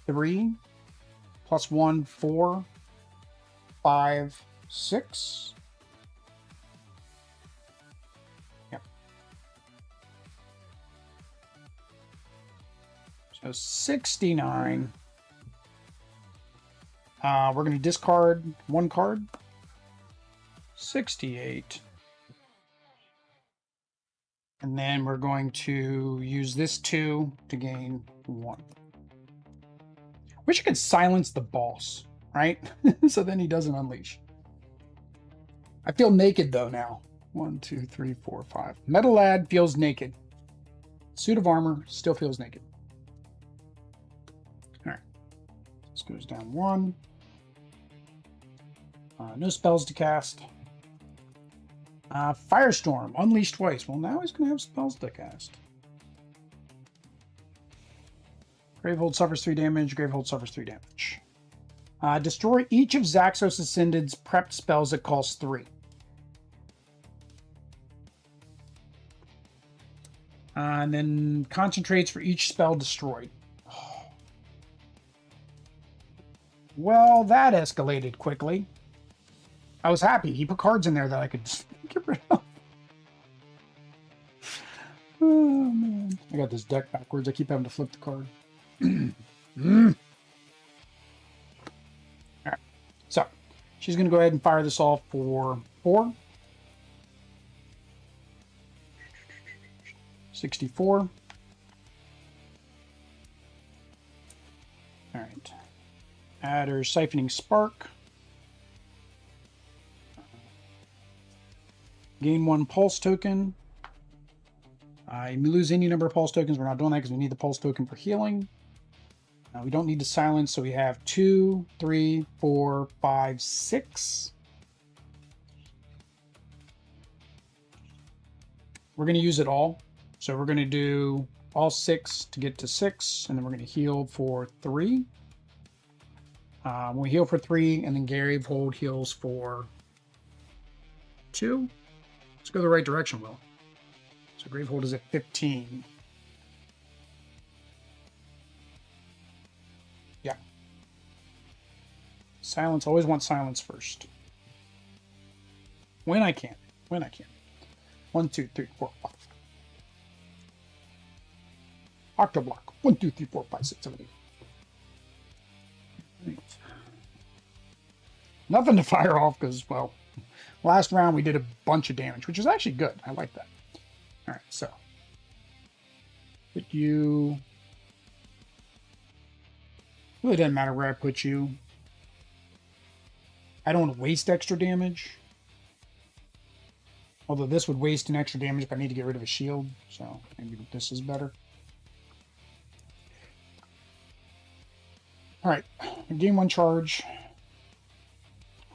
3 plus 1, 4, 5, 6. Yep. So 69. We're going to discard 1 card. 68. And then we're going to use this 2 to gain 1. Wish I could silence the boss, right? So then he doesn't unleash. I feel naked though now. 1, 2, 3, 4, 5. Metal Lad feels naked. Suit of armor still feels naked. All right. This goes down 1. No spells to cast. Firestorm, unleashed twice. Well, now he's going to have spells to cast. Gravehold suffers 3 damage. Gravehold suffers 3 damage. Destroy each of Xaxos Ascended's prepped spells that cost 3. And then concentrates for each spell destroyed. Well, that escalated quickly. I was happy. He put cards in there that I could get rid of. Oh, man. I got this deck backwards. I keep having to flip the card. All right. So, she's going to go ahead and fire this off for 4. 64. All right. Add her Siphoning Spark. Gain 1 pulse token. You lose any number of pulse tokens. We're not doing that because we need the pulse token for healing. We don't need to silence, so we have 2, 3, 4, 5, 6. We're going to use it all. So we're going to do all 6 to get to 6, and then we're going to heal for 3. We heal for 3, and then Gravehold heals for 2. Let's go the right direction, Will. So Gravehold is at 15. Yeah. Silence. Always want silence first. When I can. When I can. 1, 2, 3, 4, 5. Octoblock. 1, 2, 3, 4, 5, 6, 7, 8. Right. Nothing to fire off because, well, last round we did a bunch of damage, which is actually good. I like that. All right, so put you. Really doesn't matter where I put you. I don't want to waste extra damage. Although this would waste an extra damage if I need to get rid of a shield. So maybe this is better. All right, gain 1 charge.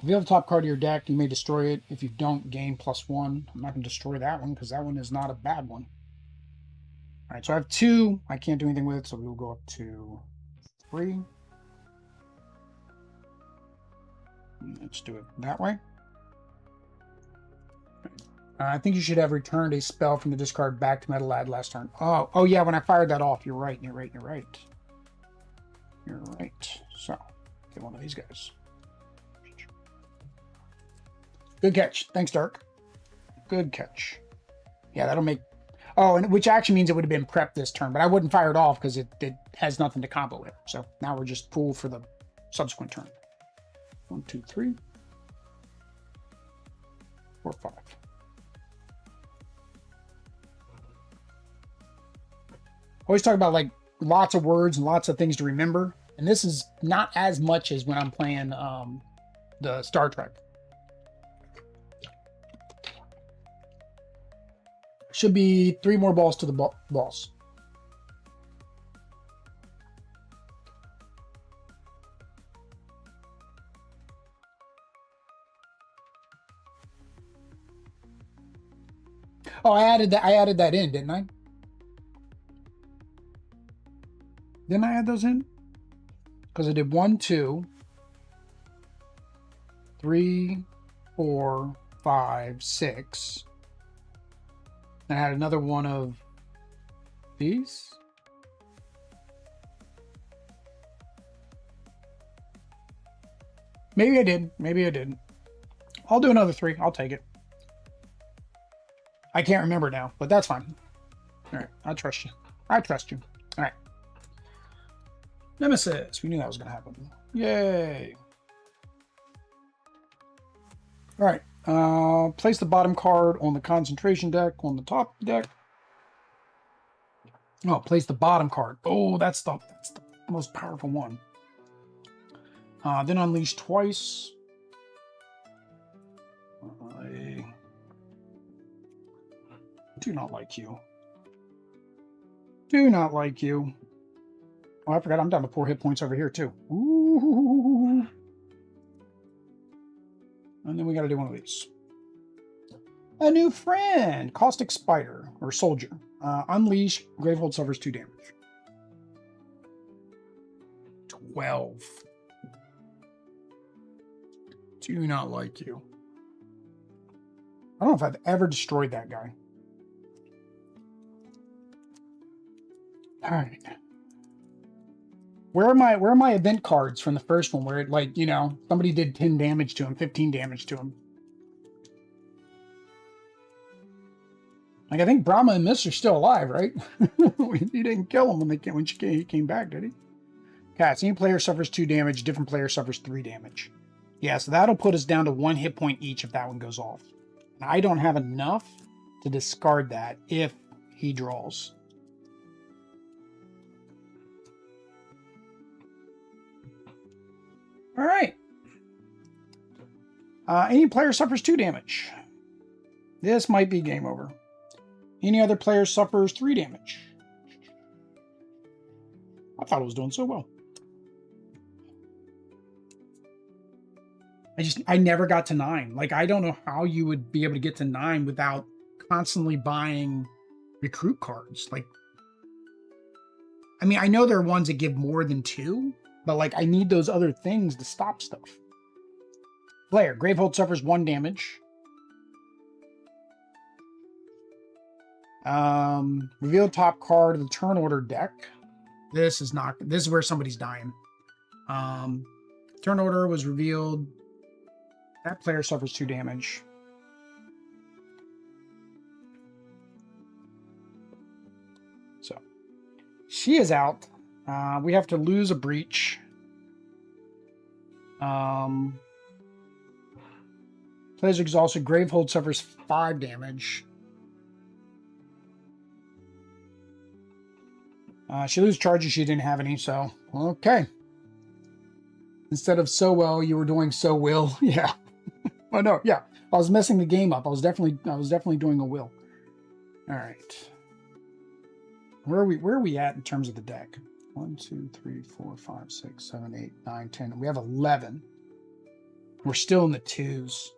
If you have the top card of your deck, you may destroy it. If you don't, gain +1. I'm not going to destroy that one because that one is not a bad one. All right, so I have 2. I can't do anything with it, so we will go up to 3. Let's do it that way. I think you should have returned a spell from the discard back to Metal Lad last turn. Oh yeah, when I fired that off, you're right. You're right. So, get one of these guys. Good catch. Thanks, Dark. Good catch. Yeah, that'll make... Oh, and which actually means it would have been prepped this turn, but I wouldn't fire it off because it has nothing to combo with. So now we're just full for the subsequent turn. 1, 2, 3, 4, 5. Always talk about like lots of words and lots of things to remember, and this is not as much as when I'm playing the Star Trek. Should be 3 more balls to the boss. Oh, I added that in, didn't I? Didn't I add those in? Because I did 1, 2, 3, 4, 5, 6. And I had another one of these. Maybe I did. Maybe I didn't. I'll do another 3. I'll take it. I can't remember now, but that's fine. All right. I trust you. I trust you. All right. Nemesis. We knew that was going to happen. Yay. All right. Place the bottom card on the concentration deck on the top deck. Oh, place the bottom card. Oh, that's the most powerful one. Then unleash twice. I do not like you. Do not like you. Oh, I forgot I'm down to 4 hit points over here too. Ooh. And then we got to do one of these. A new friend, Caustic Spider or Soldier. Unleash. Gravehold suffers 2 damage. 12. Do not like you. I don't know if I've ever destroyed that guy. All right. Where are my event cards from the first one where it, like, you know, somebody did 10 damage to him, 15 damage to him? Like, I think Brama and Mist are still alive, right? He didn't kill him when he came back, did he? Okay, so any player suffers 2 damage, different player suffers 3 damage. Yeah, so that'll put us down to 1 hit point each if that one goes off. And I don't have enough to discard that if he draws. All right. Any player suffers 2 damage. This might be game over. Any other player suffers 3 damage. I thought it was doing so well. I never got to 9. Like, I don't know how you would be able to get to 9 without constantly buying recruit cards. Like, I mean, I know there are ones that give more than 2, but like, I need those other things to stop stuff. Player, Gravehold suffers 1 damage. Reveal top card of the turn order deck. This is where somebody's dying. Turn order was revealed. That player suffers 2 damage. So she is out. We have to lose a breach. Player's exhausted. Gravehold suffers 5 damage. She loses charges. She didn't have any, so okay. Instead of so well, you were doing so will. Yeah. Oh no, yeah. I was messing the game up. I was definitely doing a will. All right. Where are we at in terms of the deck? 1, 2, 3, 4, 5, 6, 7, 8, 9, 10. We have 11. We're still in the 2s.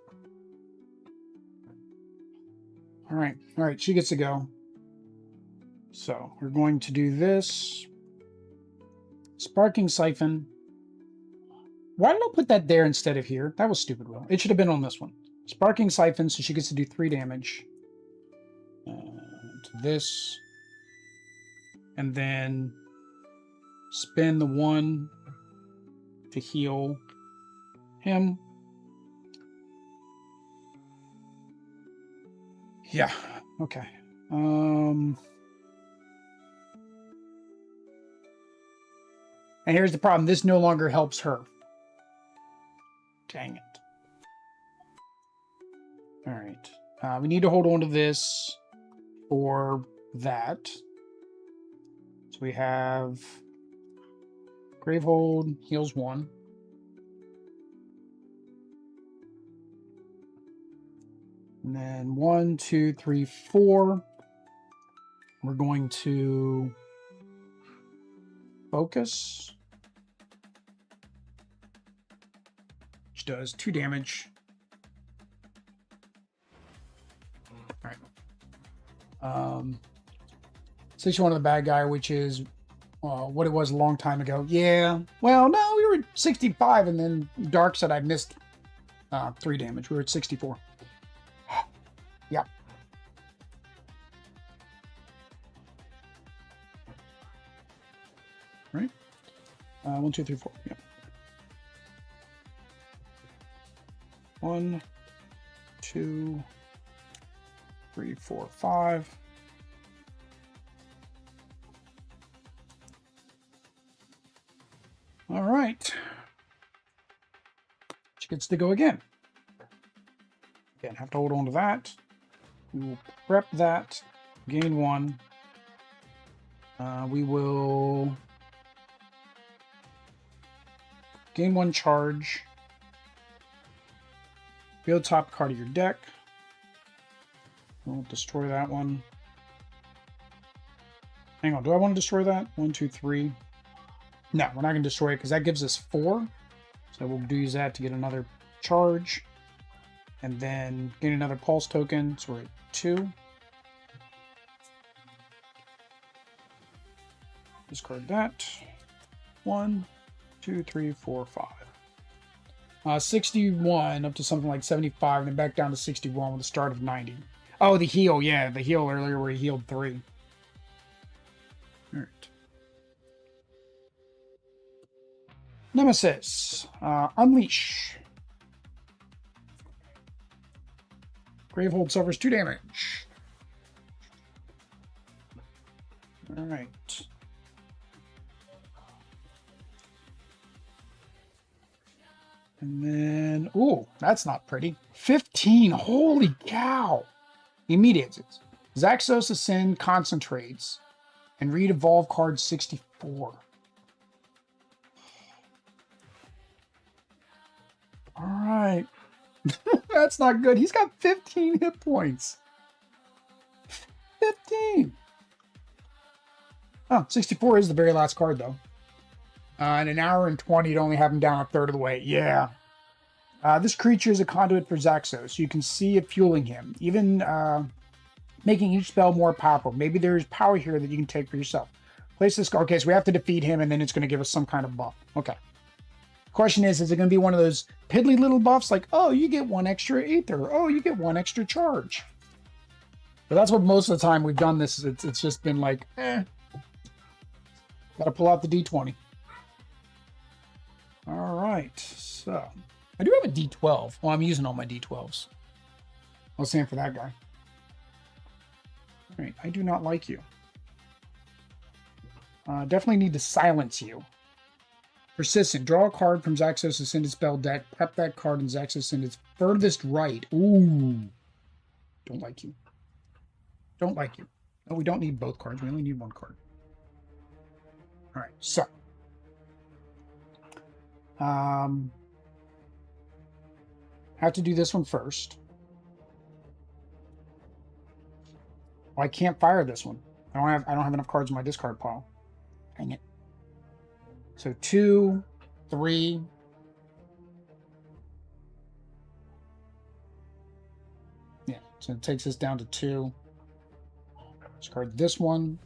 All right. She gets to go. So we're going to do this. Sparking Siphon. Why did I put that there instead of here? That was stupid, Will. It should have been on this one. Sparking Siphon, so she gets to do 3 damage. To this. And then spend the 1 to heal him. Yeah, okay. And here's the problem. This no longer helps her. Dang it. All right. We need to hold on to this for that. So we have Gravehold, heals 1. And then 1, 2, 3, 4. We're going to focus. Which does 2 damage. All right. 61 of the bad guy, which is what it was a long time ago. Yeah. Well, no, we were at 65, and then Dark said I missed 3 damage. We were at 64. Yeah. Right. 1, 2, 3, 4. Yeah. 1, 2, 3, 4, 5. All right. She gets to go again. Again, have to hold on to that. We will prep that. Gain 1. We will gain 1 charge. Build top card of your deck. We'll destroy that one. Hang on, do I want to destroy that? 1, 2, 3. No, we're not going to destroy it because that gives us 4. So we'll use that to get another charge. And then gain another pulse token. So we're at 2. Discard that. 1, 2, 3, 4, 5. 61 up to something like 75, and then back down to 61 with a start of 90. Oh, the heal, yeah, the heal earlier where he healed 3. All right. Nemesis. Unleash. Gravehold suffers 2 damage. Alright. And then, ooh, that's not pretty. 15, holy cow. Immediate. Xaxos Ascend concentrates and read evolve card 64. Alright. That's not good. He's got 15 hit points. 15. Oh, 64 is the very last card, though. In an hour and 20, you'd only have him down a third of the way. Yeah. This creature is a conduit for Xaxos. You can see it fueling him, even making each spell more powerful. Maybe there's power here that you can take for yourself. Place this. Okay, so we have to defeat him, and then it's going to give us some kind of buff. Okay. Question is it going to be one of those piddly little buffs like, oh, you get 1 extra ether. Oh, you get 1 extra charge. But that's what most of the time we've done this. It's just been like, eh. Got to pull out the D20. All right, so I do have a D12. Well, I'm using all my D12s. I was saying for that guy. All right, I do not like you. Definitely need to silence you. Persistent. Draw a card from Xaxos Ascended spell deck. Prep that card in Xaxos Ascended's furthest right. Ooh. Don't like you. Don't like you. Oh, we don't need both cards. We only need 1 card. All right, so. Have to do this one first. Oh, I can't fire this one. I don't have enough cards in my discard pile. Dang it. So 2, 3. Yeah, so it takes us down to 2. Discard this one.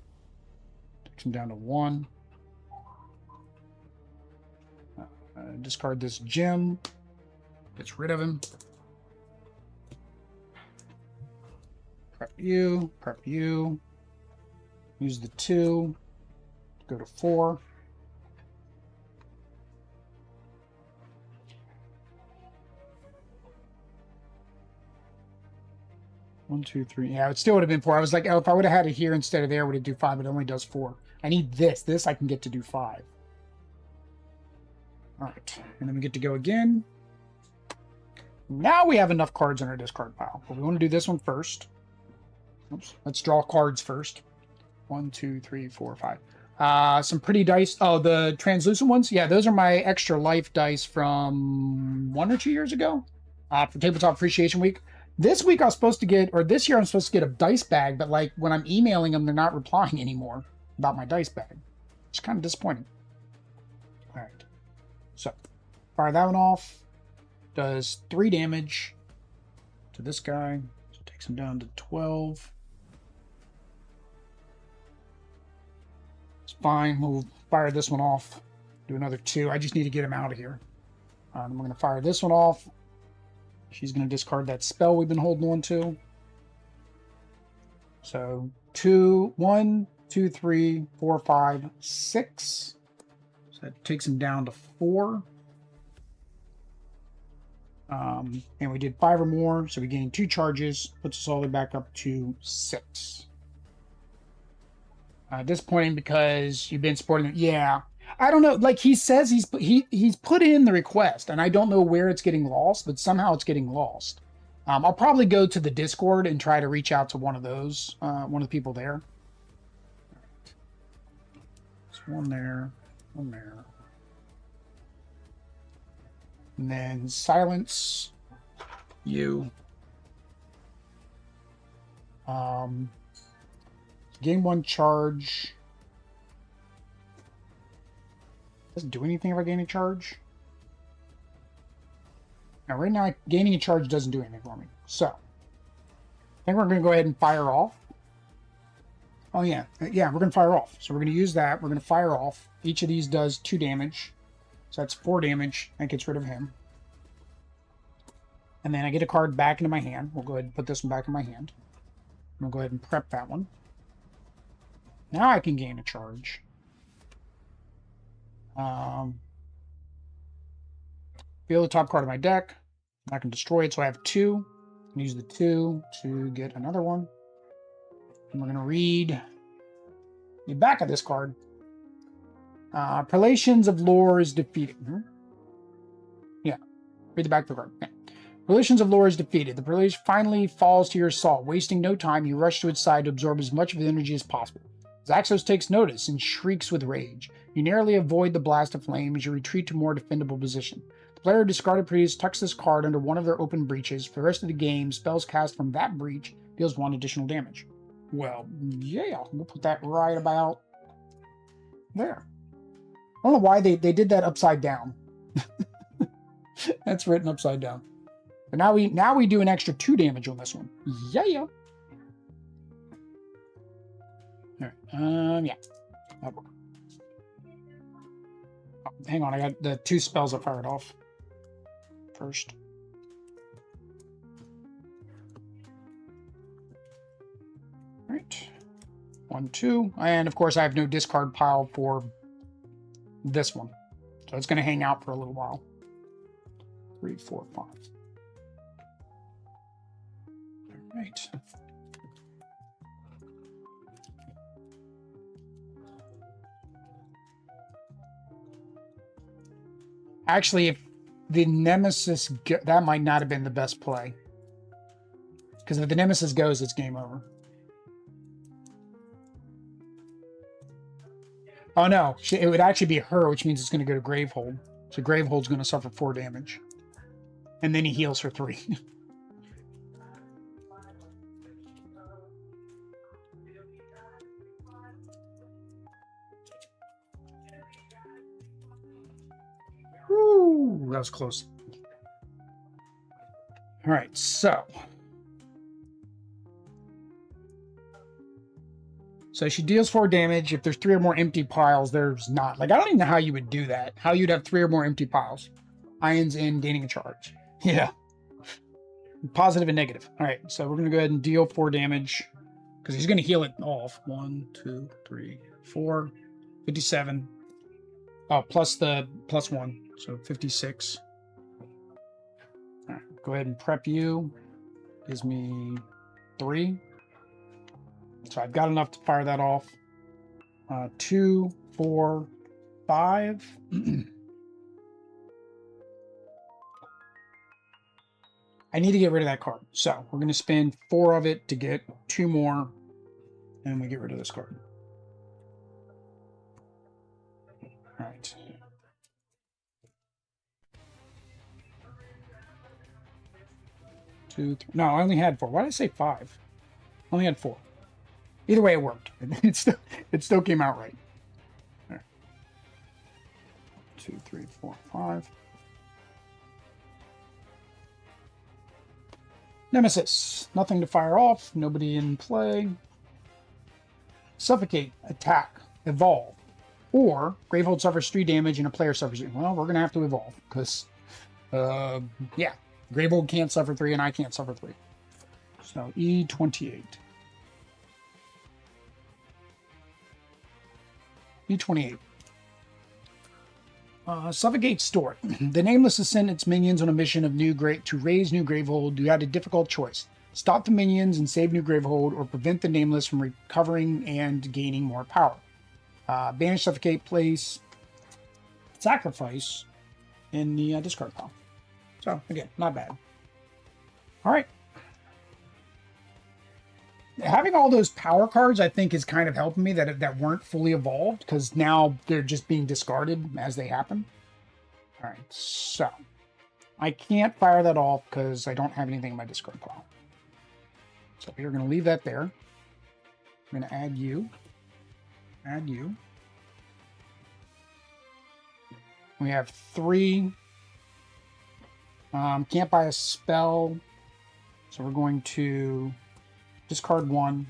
Takes him down to 1. Discard this gem. Gets rid of him. Prep you. Prep you. Use the 2. Go to 4. One, 2, 3. Yeah, it still would have been 4. I was like, oh, if I would have had it here instead of there, would it do 5? It only does 4. I need this. This I can get to do 5. All right, and then we get to go again. Now we have enough cards in our discard pile. But we want to do this one first. Oops. Let's draw cards first. 1, 2, 3, 4, 5. Some pretty dice. Oh, the translucent ones? Yeah, those are my extra life dice from 1 or 2 years ago for Tabletop Appreciation Week. This week I was supposed to get, or this year I'm supposed to get a dice bag, but like when I'm emailing them, they're not replying anymore about my dice bag. It's kind of disappointing. All right. So, fire that one off. Does 3 damage to this guy. So takes him down to 12. It's fine. We'll fire this one off. Do another 2. I just need to get him out of here. I'm going to fire this one off. She's going to discard that spell we've been holding on to. So 1, 2, 3, 4, 5, 6. So that takes him down to 4. And we did 5 or more, so we gained 2 charges, puts us all the way back up to 6. Disappointing because you've been supporting it. Yeah, I don't know. Like he says, he's put in the request, and I don't know where it's getting lost, but somehow it's getting lost. I'll probably go to the Discord and try to reach out to one of those, one of the people there. There's one there, one there. And then silence you. Gain 1 charge. Doesn't do anything if I gain a charge. Now, right now, gaining a charge doesn't do anything for me. So, I think we're going to go ahead and fire off. Oh, yeah. Yeah, we're going to fire off. So, we're going to use that. We're going to fire off. Each of these does 2 damage. So, that's 4 damage. That gets rid of him. And then I get a card back into my hand. We'll go ahead and put this one back in my hand. We'll go ahead and prep that one. Now I can gain a charge. Reveal the top card of my deck. I can destroy it, so I have 2. Use the 2 to get another one. And we're going to read the back of this card. Prelations of Lore is defeated. Yeah, read the back of the card. Yeah. Prelations of Lore is defeated. The prelation finally falls to your assault. Wasting no time, you rush to its side to absorb as much of the energy as possible. Xaxos takes notice and shrieks with rage. You narrowly avoid the blast of flame as you retreat to a more defendable position. The player who discarded previous tucks this card under one of their open breaches. For the rest of the game, spells cast from that breach deals 1 additional damage. Well, yeah, we'll put that right about there. I don't know why they did that upside down. That's written upside down. But now we do an extra 2 damage on this one. Yeah. Alright, yeah. Oh, hang on, I got the 2 spells I fired off first. Alright. 1, 2. And of course I have no discard pile for this one. So it's going to hang out for a little while. 3, 4, 5. Alright. Actually, if the Nemesis... that might not have been the best play. Because if the Nemesis goes, it's game over. Oh no, it would actually be her, which means it's going to go to Gravehold. So Gravehold's going to suffer 4 damage. And then he heals for 3. Woo, that was close. All right, so she deals 4 damage. If there's 3 or more empty piles, there's not. Like, I don't even know how you would do that. How you'd have 3 or more empty piles. Ions in, gaining a charge. Yeah. Positive and negative. All right, so we're going to go ahead and deal 4 damage. Because he's going to heal it off. 1, 2, 3, 4. 57. Oh, plus the +1. So 56. All right, go ahead and prep you. Gives me 3. So I've got enough to fire that off. 2, 4, 5. I need to get rid of that card. So we're going to spend 4 of it to get 2 more. And we get rid of this card. All right. Two, 3. No, I only had 4. Why did I say 5? I only had 4. Either way, it worked. It still came out right. All right. 2, 3, 4, 5. Nemesis. Nothing to fire off. Nobody in play. Suffocate. Attack. Evolve. Or Gravehold suffers 3 damage and a player suffers 3. Well, we're going to have to evolve because, yeah. Gravehold can't suffer 3 and I can't suffer 3. So E28. E28. Suffocate Stoic. The Nameless has sent its minions on a mission of to raise New Gravehold. You had a difficult choice. Stop the minions and save New Gravehold, or prevent the Nameless from recovering and gaining more power. Banish, Suffocate, place Sacrifice in the discard pile. So, again, not bad. All right. Having all those power cards, I think, is kind of helping me that weren't fully evolved, because now they're just being discarded as they happen. All right, so I can't fire that off because I don't have anything in my discard pile. So we're going to leave that there. I'm going to add you. Add you. We have 3. Can't buy a spell, so we're going to discard 1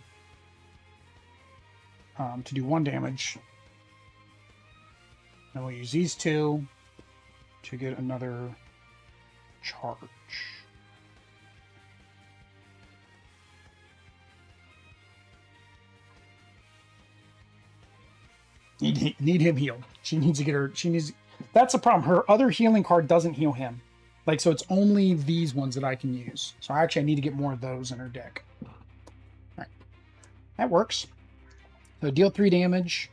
to do 1 damage. Then we'll use these 2 to get another charge. Need him healed. She needs to get her. That's the problem. Her other healing card doesn't heal him. Like, so it's only these ones that I can use. So actually I need to get more of those in her deck. All right. That works. So deal 3 damage.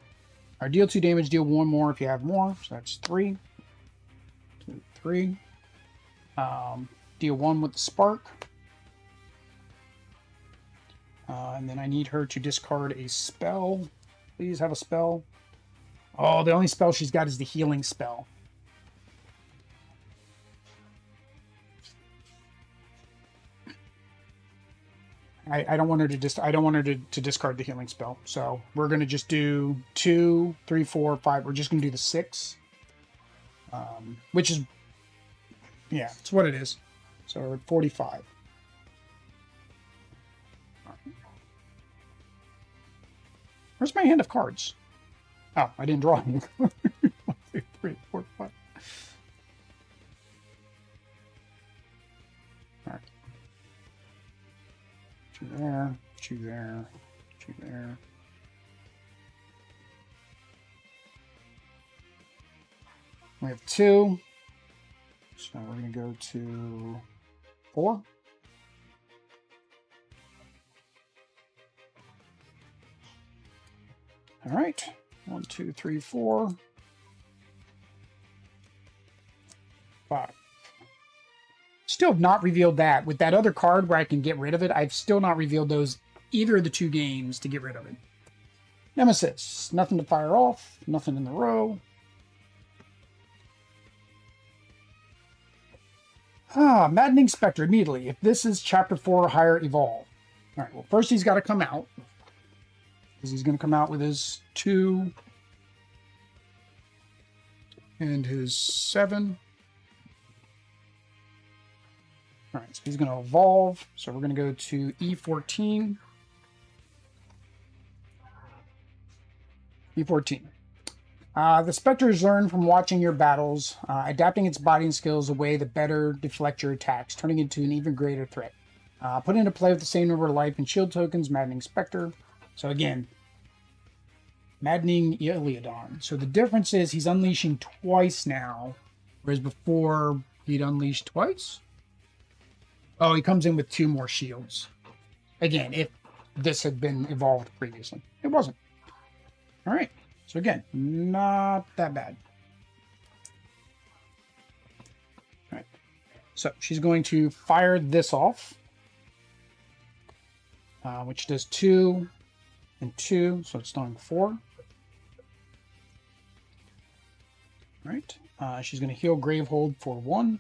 Or deal 2 damage, deal 1 more if you have more. So that's 3. 2, 3. Deal 1 with the spark. And then I need her to discard a spell. Please have a spell. Oh, the only spell she's got is the healing spell. I don't want her to I don't want her to discard the healing spell. So we're gonna just do 2, 3, 4, 5. We're just gonna do the 6. Which is, yeah, it's what it is. So we're at 45. Where's my hand of cards? Oh, I didn't draw any. 1, 2, 3, 4, 5. All right. 2 there, 2 there, 2 there. We have 2. So we're going to go to 4. All right. 1, 2, 3, 4. 5. Still have not revealed that. With that other card where I can get rid of it, I've still not revealed those either of the 2 games to get rid of it. Nemesis. Nothing to fire off. Nothing in the row. Maddening Spectre immediately. If this is Chapter 4 or higher, evolve. All right, well, first he's got to come out. Because he's going to come out with his 2 and his 7. All right, so he's going to evolve. So we're going to go to E14. E14. The Spectres learn from watching your battles, adapting its body and skills away that better deflect your attacks, turning into an even greater threat. Put into play with the same number of life and shield tokens, Maddening Spectre. So again, Maddening Iliodon. So the difference is he's unleashing twice now, whereas before he'd unleashed twice. Oh, he comes in with 2 more shields. Again, if this had been evolved previously. It wasn't. All right. So again, not that bad. All right. So she's going to fire this off, which does 2 and 2, so it's doing 4. All right. She's going to heal Gravehold for 1.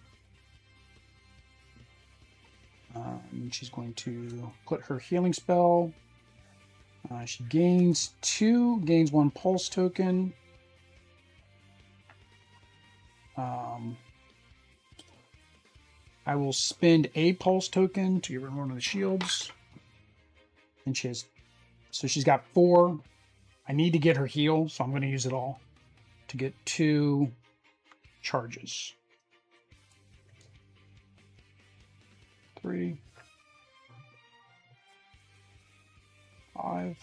She's going to put her healing spell. She gains 2, gains 1 pulse token. I will spend a pulse token to get rid of one of the shields. And she has, so she's got 4. I need to get her heal, so I'm going to use it all to get 2 charges. 3. 5.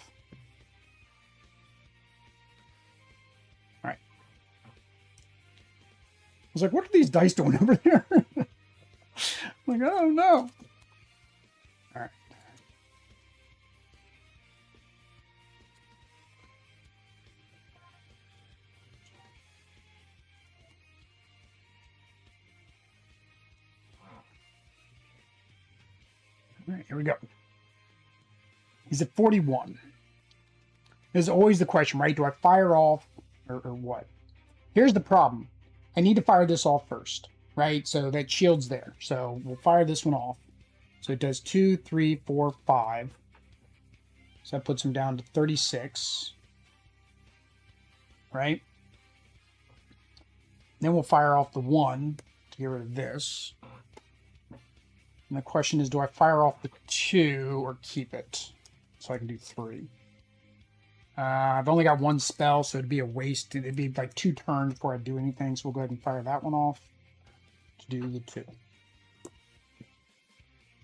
All right. I was like, what are these dice doing over there? I'm like, I don't know. All right. All right, here we go. He's at 41. There's always the question, right? Do I fire off or what? Here's the problem. I need to fire this off first, right? So that shield's there. So we'll fire this one off. So it does 2, 3, 4, 5. So that puts him down to 36. Right? Then we'll fire off the 1 to get rid of this. And the question is, do I fire off the 2 or keep it? So I can do 3. I've only got 1 spell, so it'd be a waste. It'd be like 2 turns before I do anything. So we'll go ahead and fire that one off to do the 2. All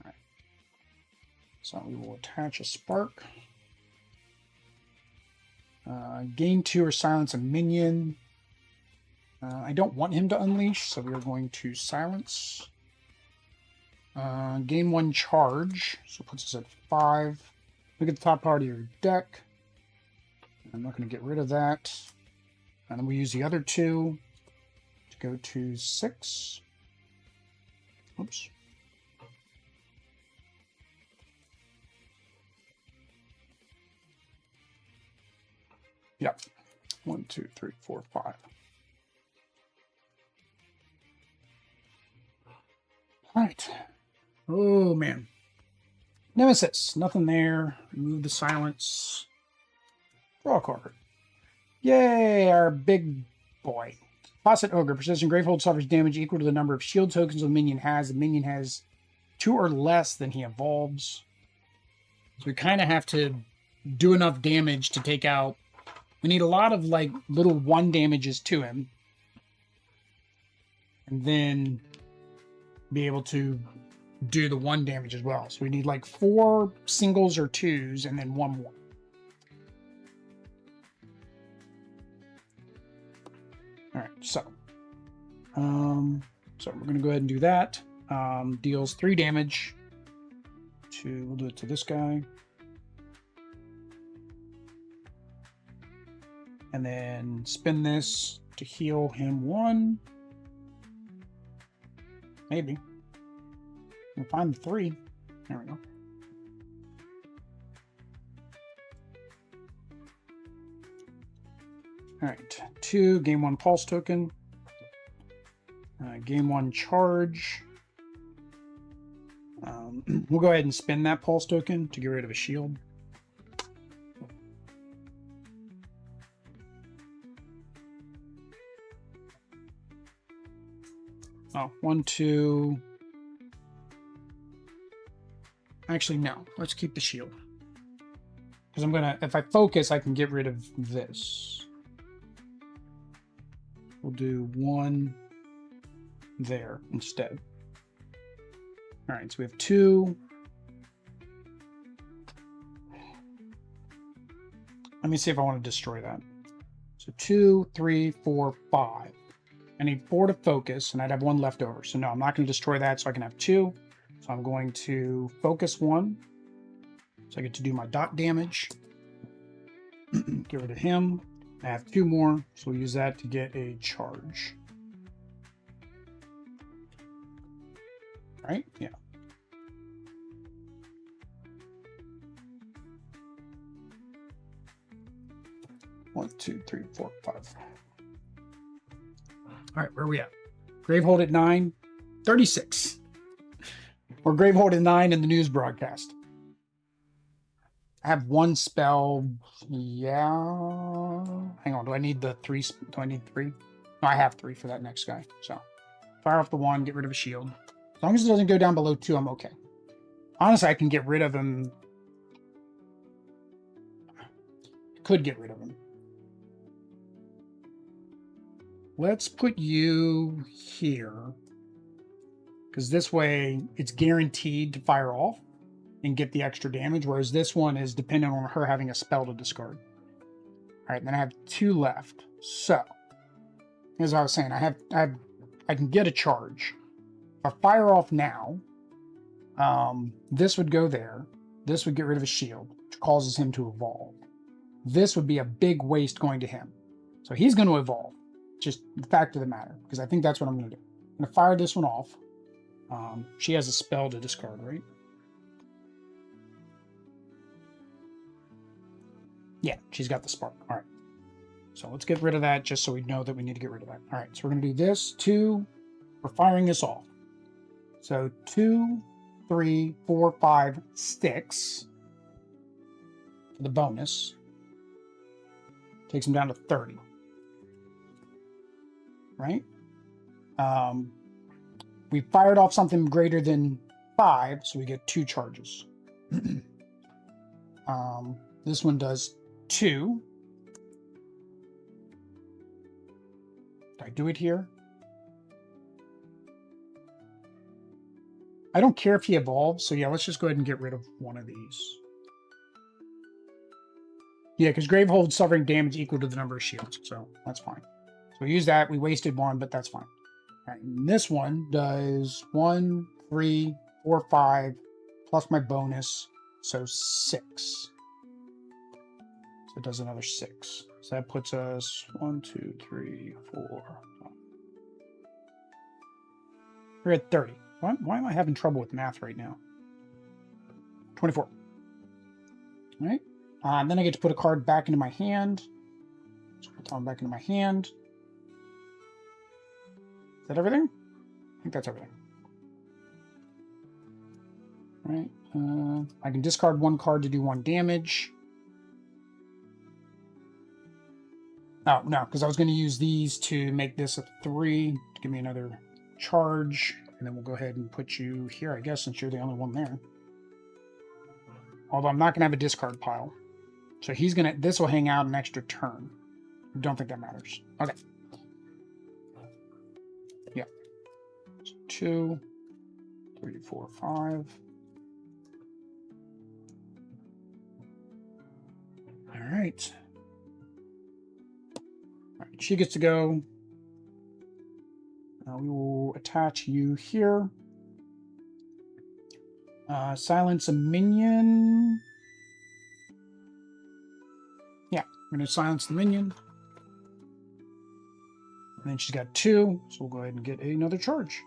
right. So we will attach a spark. Gain 2 or silence a minion. I don't want him to unleash, so we are going to silence. Gain 1 charge, so it puts us at 5. Look at the top part of your deck. I'm not going to get rid of that. And then we use the other 2 to go to 6. Oops. Yep. 1, 2, 3, 4, 5. All right. Oh, man. Nemesis. Nothing there. Remove the silence. Draw a card. Yay, our big boy. Faucet Ogre. Persistent Gravehold suffers damage equal to the number of shield tokens the minion has. The minion has 2 or less, then he evolves. So we kind of have to do enough damage to take out. We need a lot of, like, little 1 damages to him. And then be able to do the 1 damage as well. So we need, like, 4 singles or 2s and then 1 more. All right, so we're going to go ahead and do that. Deals 3 damage to, we'll do it to this guy. And then spin this to heal him 1. Maybe. We'll find the 3. There we go. All right, 2, gain 1 pulse token. Gain 1 charge. We'll go ahead and spin that pulse token to get rid of a shield. Oh, 1, 2. Actually, no. Let's keep the shield. Because I'm gonna, if I focus, I can get rid of this. We'll do 1 there instead. All right, so we have 2. Let me see if I want to destroy that. So 2, 3, 4, 5. I need 4 to focus, and I'd have 1 left over. So no, I'm not going to destroy that, so I can have 2. So I'm going to focus 1. So I get to do my dot damage. Get rid of him. I have 2 more, so we'll use that to get a charge. Right? Yeah. One, 2, 3, 4, 5. All right, where are we at? Gravehold at 9, 36. Or Gravehold at 9 in the news broadcast. I have 1 spell. Yeah. Hang on. Do I need the 3? Do I need 3? No, I have 3 for that next guy. So fire off the 1, get rid of a shield. As long as it doesn't go down below 2, I'm okay. Honestly, I can get rid of him. Could get rid of him. Let's put you here. Because this way, it's guaranteed to fire off and get the extra damage, whereas this one is dependent on her having a spell to discard. All right, then I have 2 left. So, as I was saying, I can get a charge. If I fire off now, this would go there. This would get rid of a shield, which causes him to evolve. This would be a big waste going to him. So he's going to evolve. Just the fact of the matter, because I think that's what I'm going to do. I'm going to fire this one off. She has a spell to discard, right? Yeah, she's got the spark. All right. So let's get rid of that just so we know that we need to get rid of that. All right, so we're going to do this. 2. We're firing this off. So 2, 3, 4, 5, 6. For the bonus. Takes him down to 30. Right? We fired off something greater than 5, so we get 2 charges. This one does 2. Did I do it here? I don't care if he evolves, so yeah, let's just go ahead and get rid of one of these. Yeah, because Gravehold's suffering damage equal to the number of shields, so that's fine. So we use that. We wasted 1, but that's fine. All right, and this one does 1, 3, 4, 5, plus my bonus, so 6. So it does another 6. So that puts us 1, 2, 3, 4. We're at 30. Why am I having trouble with math right now? 24. All right. And then I get to put a card back into my hand. So put that one back into my hand. Is that everything? I think that's everything. All right. I can discard one card to do 1 damage. Oh, no, because I was going to use these to make this a 3 to give me another charge. And then we'll go ahead and put you here, I guess, since you're the only one there. Although I'm not going to have a discard pile. So he's going to... This will hang out an extra turn. Don't think that matters. Okay. Yeah. So 2, 3, 4, 5. All right. All right, she gets to go. We will attach you here. Silence a minion. Yeah, I'm going to silence the minion. And then she's got 2, so we'll go ahead and get another charge.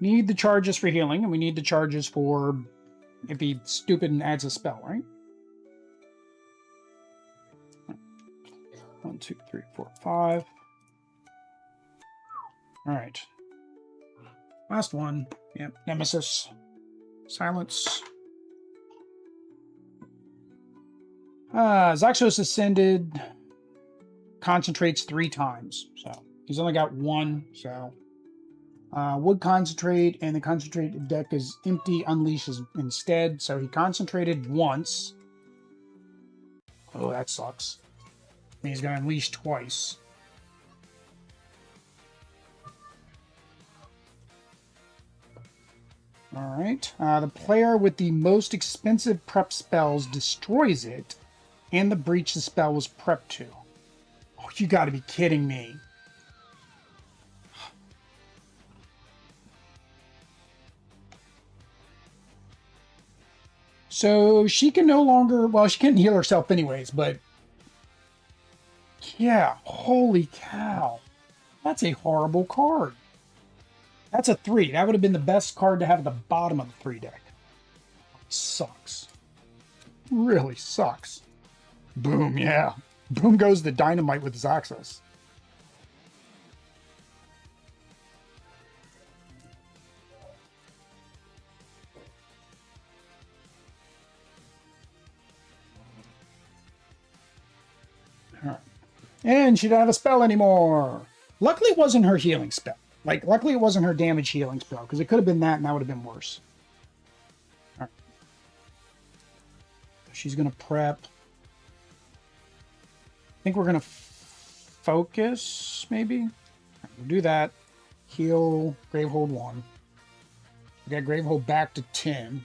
Need the charges for healing, and we need the charges for if he's stupid and adds a spell, right? 1, 2, 3, 4, 5. All right. Last one. Yep. Nemesis. Silence. Xaxos Ascended concentrates 3 times. So he's only got 1. So would concentrate, and the concentrated deck is empty, unleashes instead. So he concentrated once. Oh, that sucks. And he's going to unleash twice. All right. The player with the most expensive prep spells destroys it, and the breach the spell was prepped to. Oh, you got to be kidding me. So she can no longer... Well, she couldn't heal herself anyways, but... Yeah, holy cow. That's a horrible card. That's a 3. That would have been the best card to have at the bottom of the 3 deck. Sucks. Really sucks. Boom, yeah. Boom goes the dynamite with Xaxos. Alright. And she don't have a spell anymore. Luckily it wasn't her healing spell. Like, luckily it wasn't her damage healing spell, because it could have been that, and that would have been worse. All right. She's going to prep. I think we're going to focus, maybe? Right, we'll do that. Heal Gravehold 1. We got Gravehold back to 10.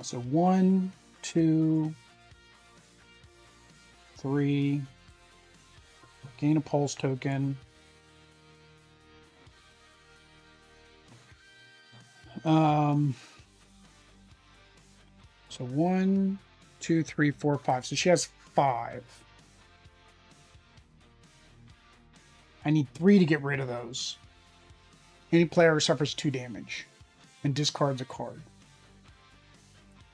So 1, 2, 3. Gain a pulse token. So 1, 2, 3, 4, 5. So she has 5. I need 3 to get rid of those. Any player suffers 2 damage and discards a card.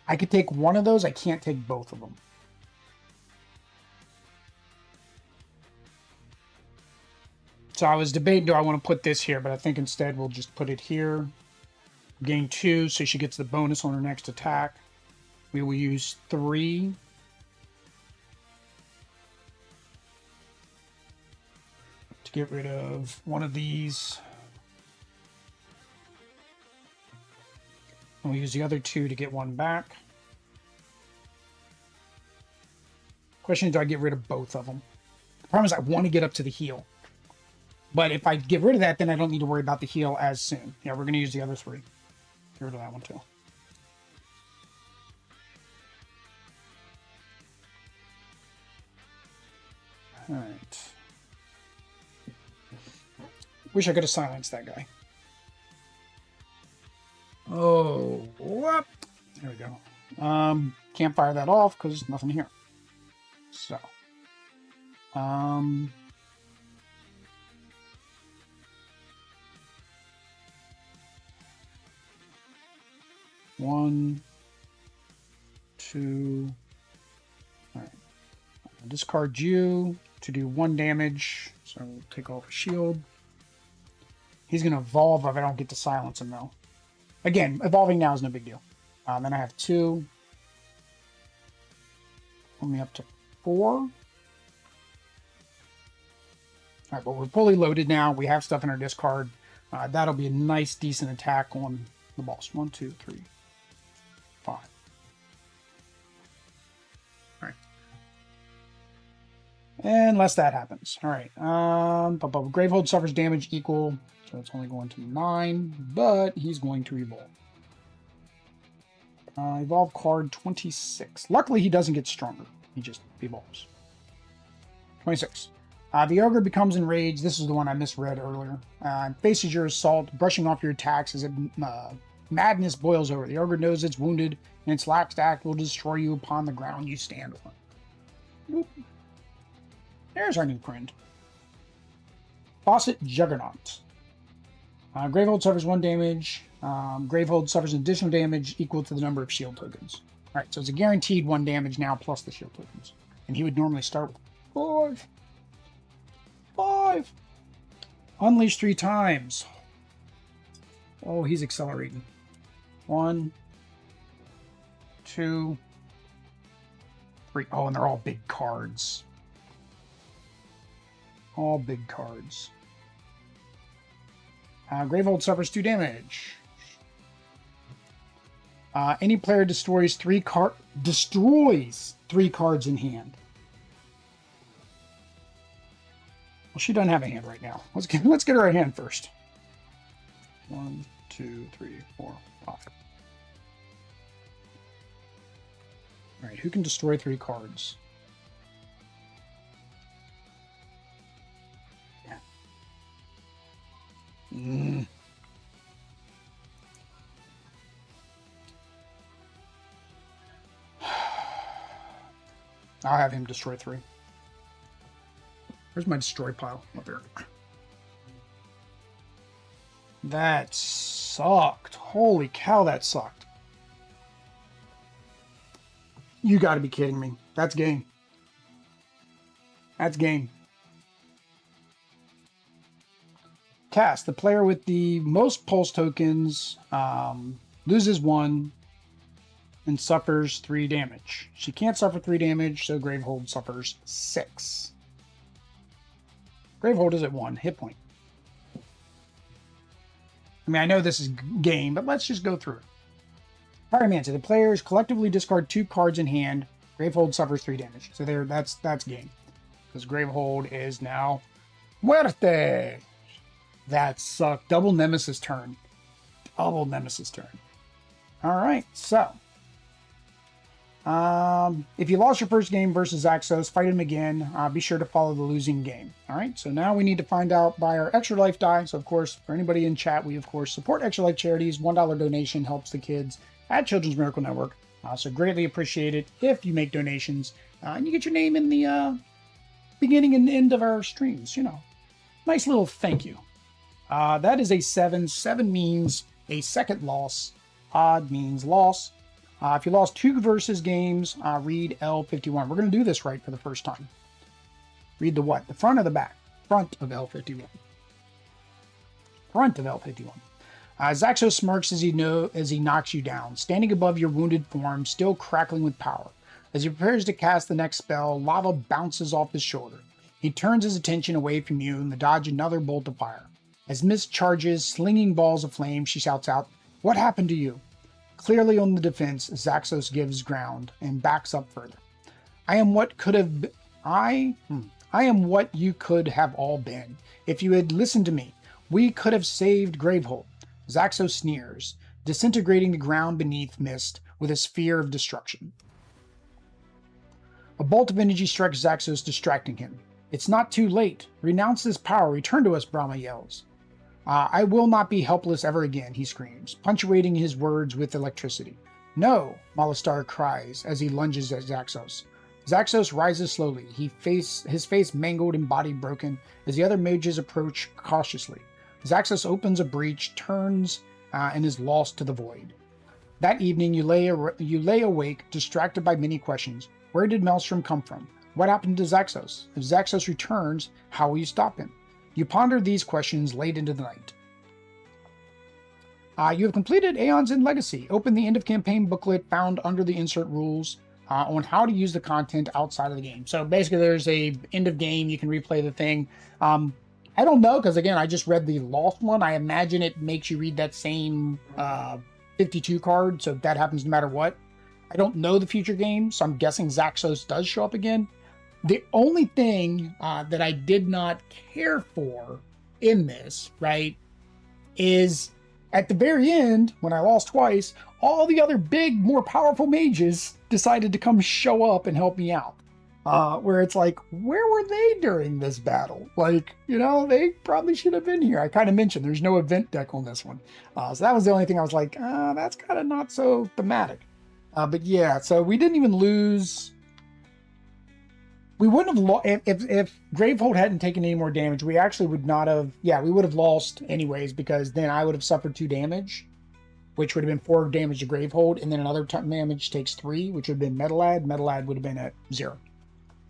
I could take one of those. I can't take both of them. So I was debating, do I want to put this here, but I think instead we'll just put it here. Gain 2, so she gets the bonus on her next attack. We will use 3. To get rid of one of these. And we'll use the other 2 to get one back. Question is, do I get rid of both of them? The problem is I want to get up to the heal. But if I get rid of that, then I don't need to worry about the heal as soon. Yeah, we're going to use the other 3. Get rid of that one too. All right. Wish I could have silenced that guy. Oh, whoop. There we go. Can't fire that off because there's nothing here. So, one, two. All right. I'll discard you to do 1 damage. So we'll take off a shield. He's going to evolve if I don't get to silence him, though. Again, evolving now is no big deal. Then I have 2. Pull me up to 4. All right, but we're fully loaded now. We have stuff in our discard. That'll be a nice, decent attack on the boss. 1, 2, 3, 5. All right. Unless that happens. All right. Gravehold suffers damage equal, so it's only going to 9, but he's going to evolve. Evolve card 26. Luckily, he doesn't get stronger. He just evolves. 26. The ogre becomes enraged. This is the one I misread earlier. Faces your assault, brushing off your attacks as madness boils over. The ogre knows it's wounded, and its last act will destroy you upon the ground you stand on. Whoop. There's our new friend. Faucet Juggernaut. Gravehold suffers 1 damage. Gravehold suffers additional damage equal to the number of shield tokens. Alright, so it's a guaranteed 1 damage now plus the shield tokens. And he would normally start with 5. 5! Unleash 3 times. Oh, he's accelerating. 1, 2, 3. Oh, and they're all big cards. All big cards. Gravehold suffers 2 damage. Any player destroys 3 cards in hand. Well, she doesn't have a hand right now. Let's get her a hand first. 1, 2, 3, 4, 5. All right, who can destroy 3 cards? Yeah. I'll have him destroy 3. Where's my destroy pile? Up there. That sucked. Holy cow, that sucked. You gotta be kidding me. That's game. That's game. Cast. The player with the most pulse tokens loses 1 and suffers 3 damage. She can't suffer 3 damage, so Gravehold suffers 6. Gravehold is at 1 hit point. I mean, I know this is game, but let's just go through it. Pyromancer. The players collectively discard 2 cards in hand. Gravehold suffers 3 damage. So there, that's game. Because Gravehold is now muerte. That sucked. Double Nemesis turn. Double Nemesis turn. Alright, so. If you lost your first game versus Xaxos, fight him again. Be sure to follow the losing game. Alright, so now we need to find out by our Extra Life die. So, of course, for anybody in chat, we, of course, support Extra Life charities. $1 donation helps the kids at Children's Miracle Network. So greatly appreciate it if you make donations. And you get your name in the beginning and end of our streams. You know, nice little thank you. That is a 7. 7 means a second loss. Odd means loss. If you lost 2 versus games, read L51. We're going to do this right for the first time. Read the what? The front or the back? Front of L51. Front of L51. Xaxos smirks as he knocks you down, standing above your wounded form, still crackling with power. As he prepares to cast the next spell, lava bounces off his shoulder. He turns his attention away from you and dodge another bolt of fire. As Mist charges, slinging balls of flame, she shouts out, "What happened to you?" Clearly on the defense, Xaxos gives ground and backs up further. I am what you could have all been. If you had listened to me, we could have saved Gravehold. Xaxos sneers, disintegrating the ground beneath Mist with a sphere of destruction. A bolt of energy strikes Xaxos, distracting him. It's not too late. Renounce this power. Return to us, Brama yells. I will not be helpless ever again, he screams, punctuating his words with electricity. No, Malastar cries as he lunges at Xaxos. Xaxos rises slowly, his face mangled and body broken, as the other mages approach cautiously. Xaxos opens a breach, turns, and is lost to the void. That evening, you lay awake, distracted by many questions. Where did Maelstrom come from? What happened to Xaxos? If Xaxos returns, how will you stop him? You ponder these questions late into the night. You have completed Aeon's in Legacy. Open the end of campaign booklet found under the insert rules on how to use the content outside of the game. So basically there's a end of game, you can replay the thing. I don't know, because again, I just read the Lost one. I imagine it makes you read that same 52 card, so that happens no matter what. I don't know the future game, so I'm guessing Xaxos does show up again. The only thing that I did not care for in this, right, is at the very end, when I lost twice, all the other big, more powerful mages decided to come show up and help me out. Where it's like, where were they during this battle? Like, you know, they probably should have been here. I kind of mentioned there's no event deck on this one. So that was the only thing I was like, that's kind of not so thematic. But yeah, so we didn't even lose. We wouldn't have lost if Gravehold hadn't taken any more damage. We actually would not have. Yeah, we would have lost anyways, because then I would have suffered 2 damage, which would have been 4 damage to Gravehold, and then another damage takes 3, which would have been Metalad. Metalad would have been at 0.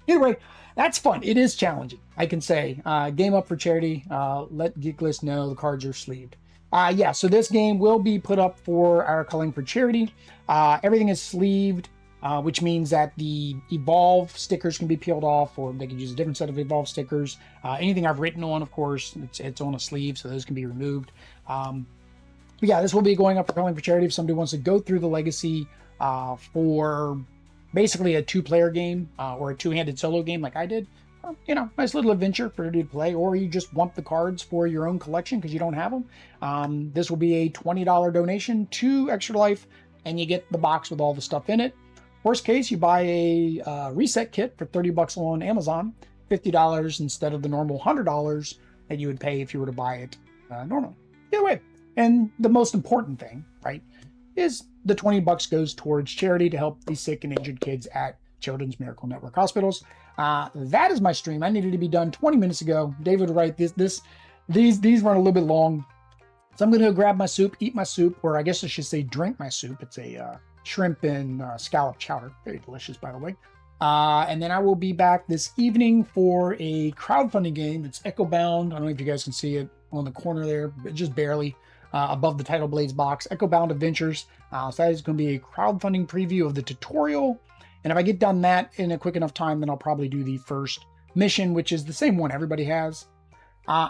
Anyway, that's fun. It is challenging, I can say. Game up for charity. Let Geeklist know the cards are sleeved. Yeah, so this game will be put up for our culling for charity. Everything is sleeved, which means that the Evolve stickers can be peeled off, or they can use a different set of Evolve stickers. Anything I've written on, of course, it's on a sleeve, so those can be removed. But yeah, this will be going up for culling for charity if somebody wants to go through the Legacy for basically a 2-player game or a 2-handed solo game like I did. You know, nice little adventure for you to play, or you just want the cards for your own collection because you don't have them. This will be a $20 donation to Extra Life, and you get the box with all the stuff in it. Worst case, you buy a reset kit for $30 on Amazon, $50 instead of the normal $100 that you would pay if you were to buy it normally. Either way, and the most important thing, right, is the $20 goes towards charity to help the sick and injured kids at Children's Miracle Network hospitals. That is my stream. I needed to be done 20 minutes ago. David would write these run a little bit long. So I'm going to go grab my soup, eat my soup, or I guess I should say drink my soup. It's a shrimp and scallop chowder. Very delicious, by the way. And then I will be back this evening for a crowdfunding game. It's Echo Bound. I don't know if you guys can see it on the corner there, but just barely above the Title Blades box. Echo Bound Adventures. So that is going to be a crowdfunding preview of the tutorial. And if I get done that in a quick enough time, then I'll probably do the first mission, which is the same one everybody has.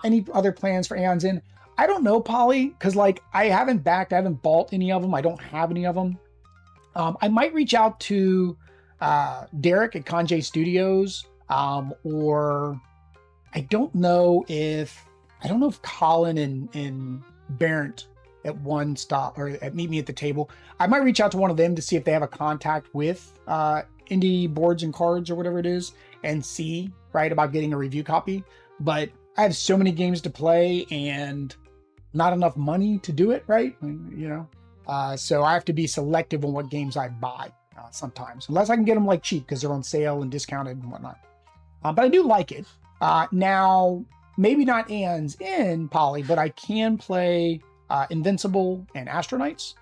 Any other plans for Aeon's In? I don't know, Polly, because like I haven't bought any of them. I don't have any of them. I might reach out to Derek at Conjay Studios, or I don't know if Colin and Barrett at One Stop or at Meet Me at the Table. I might reach out to one of them to see if they have a contact with Indie Boards and Cards or whatever it is, and see right about getting a review copy. But I have so many games to play and not enough money to do it, right? You know, so I have to be selective on what games I buy sometimes, unless I can get them like cheap because they're on sale and discounted and whatnot. But I do like it. Now, maybe not Aeon's In, Polly, but I can play Invincible and Astronites.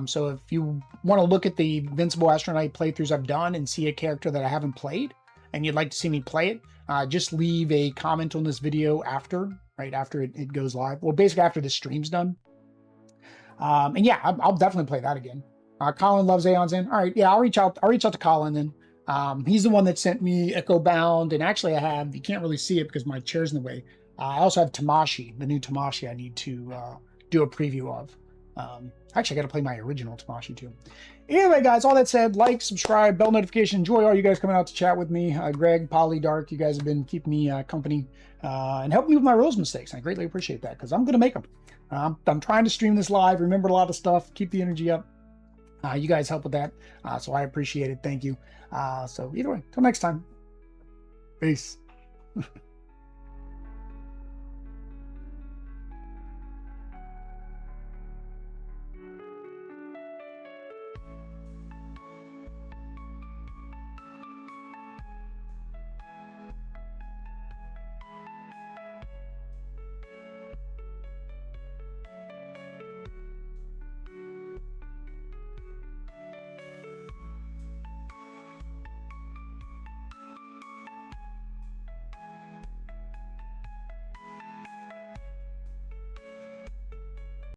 So if you want to look at the Invincible Astronite playthroughs I've done and see a character that I haven't played and you'd like to see me play it, just leave a comment on this video after it goes live. Well, basically after the stream's done. And yeah, I'll definitely play that again. Colin loves Aeon's In. All right, yeah, I'll reach out to Colin then. He's the one that sent me Echo Bound, and actually you can't really see it because my chair's in the way. I also have Tamashii, the new Tamashii I need to do a preview of. Actually, I got to play my original Tamashii too. Anyway, guys, all that said, like, subscribe, bell notification. Enjoy all you guys coming out to chat with me. Greg, Polly, Dark, you guys have been keeping me company and helping me with my rules mistakes. I greatly appreciate that because I'm going to make them. I'm trying to stream this live, remember a lot of stuff, keep the energy up. You guys help with that, so I appreciate it. Thank you. So either way, till next time. Peace.